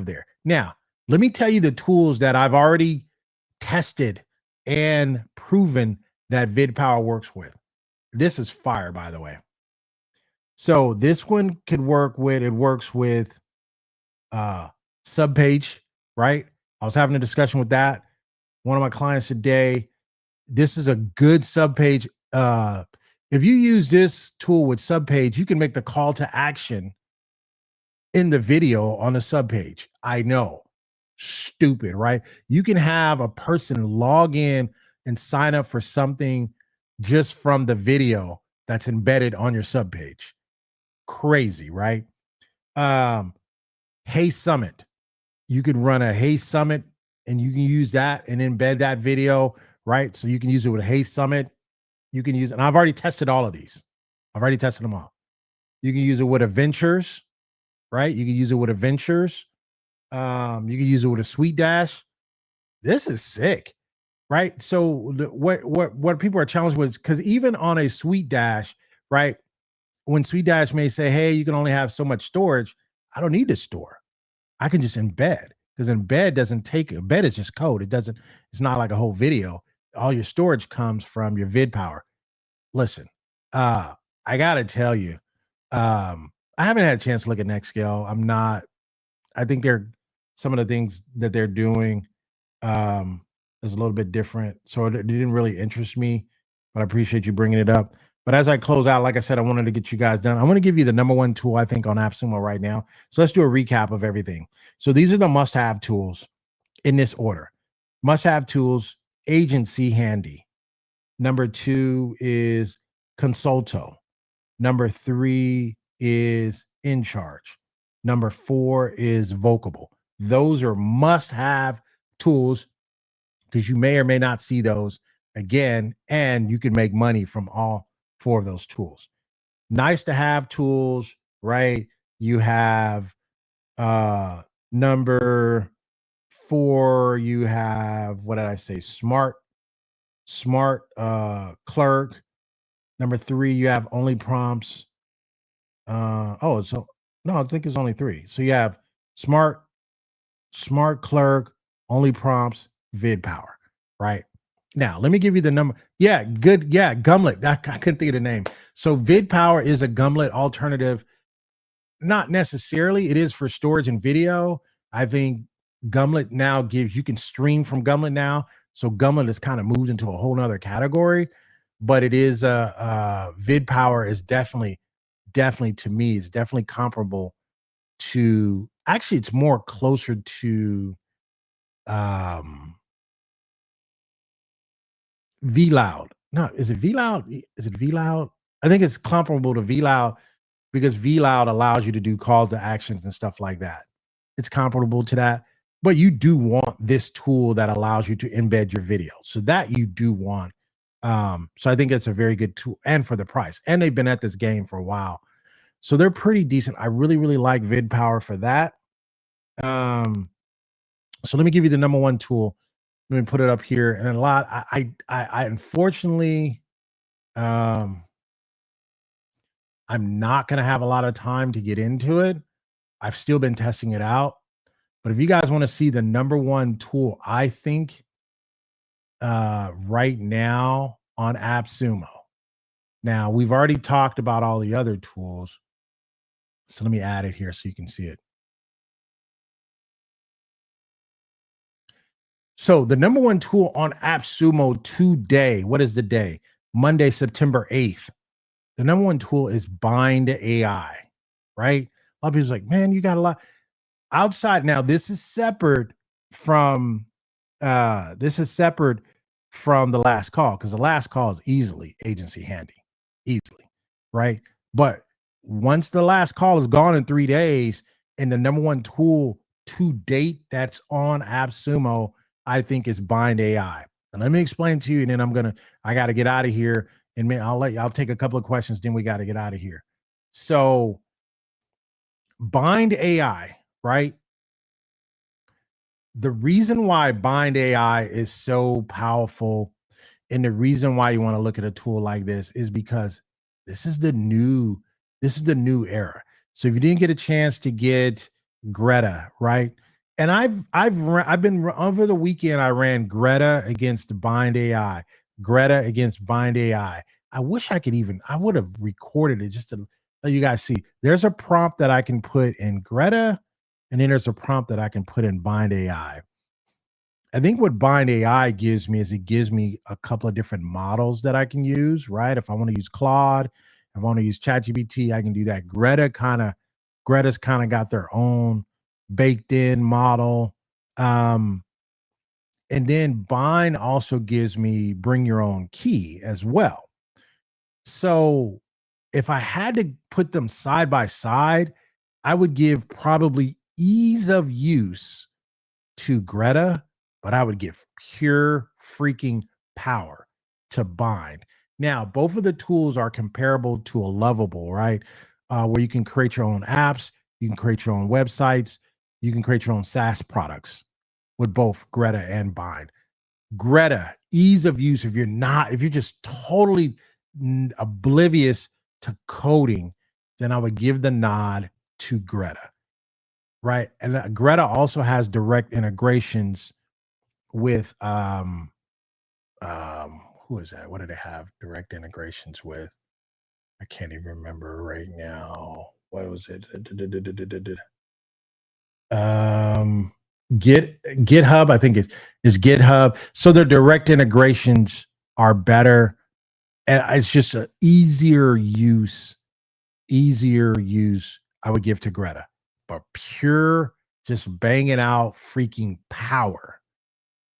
there. Now, let me tell you the tools that I've already tested and proven that VidPower works with. This is fire, by the way. So this one could work with, it works with Subpage, right? I was having a discussion with that. One of my clients today, this is a good Subpage. If you use this tool with Subpage, you can make the call to action in the video on the Subpage. I know, stupid, right? You can have a person log in and sign up for something just from the video that's embedded on your Subpage. Crazy, right? Hey Summit. You can run a Hey Summit and you can use that and embed that video, right? So you can use it with a Hey Summit. You can use, and I've already tested all of these. I've already tested them all. You can use it with Adventures, right? You can use it with Adventures. You can use it with a Sweet Dash. This is sick, right? So what people are challenged with, because even on a Sweet Dash, right? When Sweet Dash may say, hey, you can only have so much storage, I don't need to store. I can just embed, because embed doesn't take, embed is just code. It's not like a whole video. All your storage comes from your VidPower. Listen, I gotta tell you, I haven't had a chance to look at Nextschale. I think some of the things that they're doing is a little bit different. So it didn't really interest me, but I appreciate you bringing it up. But as I close out, like I said, I wanted to get you guys done. I want to give you the number one tool, I think, on Appsumo right now. So let's do a recap of everything. So these are the must-have tools in this order. Must-have tools, Agency Handy. Number 2 is Consulto. Number 3 is EnCharge. Number 4 is Vocable. Those are must-have tools because you may or may not see those again, and you can make money from all 4 of those tools. Nice to have tools, right? You have number 4, you have, what did I say? Smart Clerk. Number 3, you have OnlyPrompts. So no, I think it's only 3. So you have SmartClerk, OnlyPrompts, VidPower, right? Now, let me give you the number. Yeah, good. Yeah, Gumlet. I couldn't think of the name. So VidPower is a Gumlet alternative. Not necessarily. It is for storage and video. I think Gumlet now you can stream from Gumlet now. So Gumlet has kind of moved into a whole nother category, but it is VidPower is definitely to me, it's definitely comparable to, actually it's more closer to VLoud. No, is it VLoud? Is it VLoud? I think it's comparable to VLoud because VLoud allows you to do calls to actions and stuff like that. It's comparable to that, but you do want this tool that allows you to embed your video. So that you do want. So I think it's a very good tool, and for the price. And they've been at this game for a while. So they're pretty decent. I really, really like VidPower for that. So let me give you the number 1 tool. Let me put it up here. And a lot, I unfortunately, I'm not going to have a lot of time to get into it. I've still been testing it out. But if you guys want to see the number 1 tool, I think right now on Appsumo. Now, we've already talked about all the other tools. So let me add it here so you can see it. So the number 1 tool on Appsumo today, what is the day? Monday, September 8th. The number 1 tool is Bind AI, right? A lot of people's like, man, you got a lot. Outside now, this is separate from the last call, because the last call is easily agency handy, easily, right? But once the last call is gone in 3 days, and the number 1 tool to date that's on Appsumo, I think, is Bind AI. And let me explain to you, and then I got to get out of here, and I'll take a couple of questions, then we got to get out of here. So Bind AI, right? The reason why Bind AI is so powerful, and the reason why you want to look at a tool like this, is because this is the new era. So if you didn't get a chance to get Greta, right? And I've been over the weekend, I ran Greta against Bind AI, Greta against Bind AI. I wish I would have recorded it just to let you guys see. There's a prompt that I can put in Greta, and then there's a prompt that I can put in Bind AI. I think what Bind AI gives me is it gives me a couple of different models that I can use, right? If I want to use Claude, if I want to use ChatGPT, I can do that. Greta's kind of got their own baked in model. And then Bind also gives me bring your own key as well. So if I had to put them side by side, I would give probably ease of use to Greta, but I would give pure freaking power to Bind. Now, both of the tools are comparable to a Lovable, right? Where you can create your own apps, you can create your own websites, you can create your own SaaS products with both Greta and Bind. Greta, ease of use. If you're just totally oblivious to coding, then I would give the nod to Greta, right? And Greta also has direct integrations with who is that? What do they have direct integrations with? I can't even remember right now. What was it? GitHub, I think is GitHub. So their direct integrations are better, and it's just an easier use. I would give to Greta, but pure just banging out freaking power,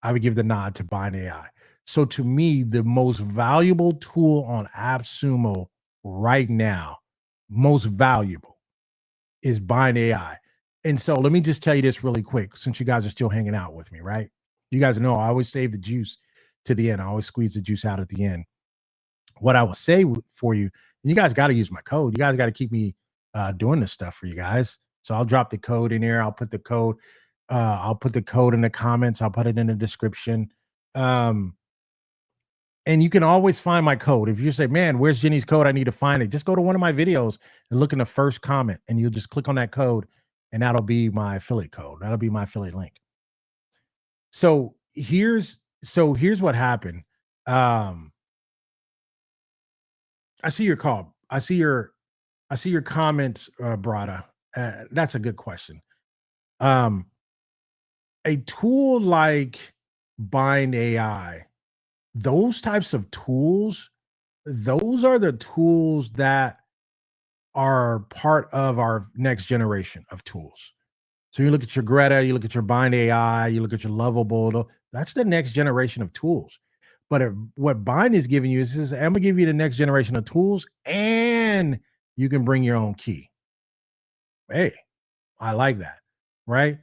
I would give the nod to Bind AI. So to me, the most valuable tool on Appsumo right now, most valuable, is Bind AI. And so let me just tell you this really quick, since you guys are still hanging out with me, right? You guys know I always save the juice to the end. I always squeeze the juice out at the end. What I will say for you, and you guys got to use my code. You guys got to keep me doing this stuff for you guys. So I'll drop the code in there. I'll put the code. I'll put the code in the comments. I'll put it in the description. And you can always find my code. If you say, man, where's Jenny's code? I need to find it. Just go to one of my videos and look in the first comment, and you'll just click on that code, and that'll be my affiliate code. That'll be my affiliate link. So here's what happened. I see your call. I see your comments, Brada. That's a good question. A tool like Bind AI, those types of tools, those are the tools that are part of our next generation of tools. So you look at your Greta, you look at your Bind AI, you look at your Lovable, that's the next generation of tools. But what Bind is giving you is I'm gonna give you the next generation of tools, and you can bring your own key. Hey, I like that, right?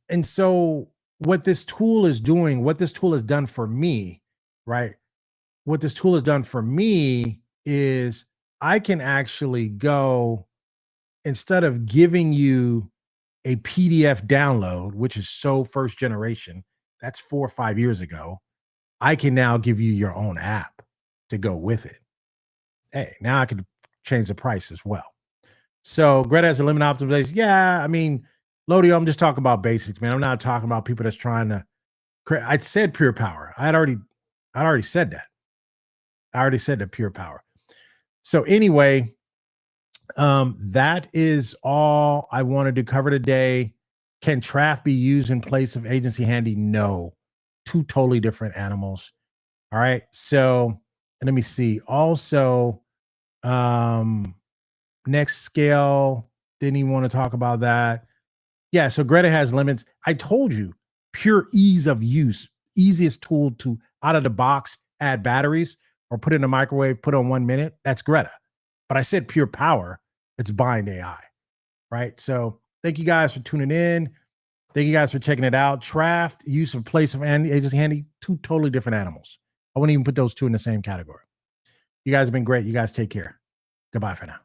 And so what this tool is doing, what this tool has done for me, right? What this tool has done for me is I can actually go, instead of giving you a PDF download, which is so first generation, that's 4 or 5 years ago, I can now give you your own app to go with it. Hey, now I can change the price as well. So Greta has a limit optimization. Yeah, I mean, Lodio, I'm just talking about basics, man. I'm not talking about people that's trying to create. I said pure power. I'd already said that. I already said the pure power. So anyway, that is all I wanted to cover today. Can Traff be used in place of Agency Handy? No, 2 totally different animals. All right. So let me see. Also, next scale, didn't even want to talk about that. Yeah, so Greta has limits. I told you, pure ease of use, easiest tool to out of the box add batteries or put it in the microwave, put on 1 minute. That's Greta. But I said pure power. It's Bind AI, right? So thank you guys for tuning in. Thank you guys for checking it out. Traff, use of place of Agency Handy, 2 totally different animals. I wouldn't even put those 2 in the same category. You guys have been great. You guys take care. Goodbye for now.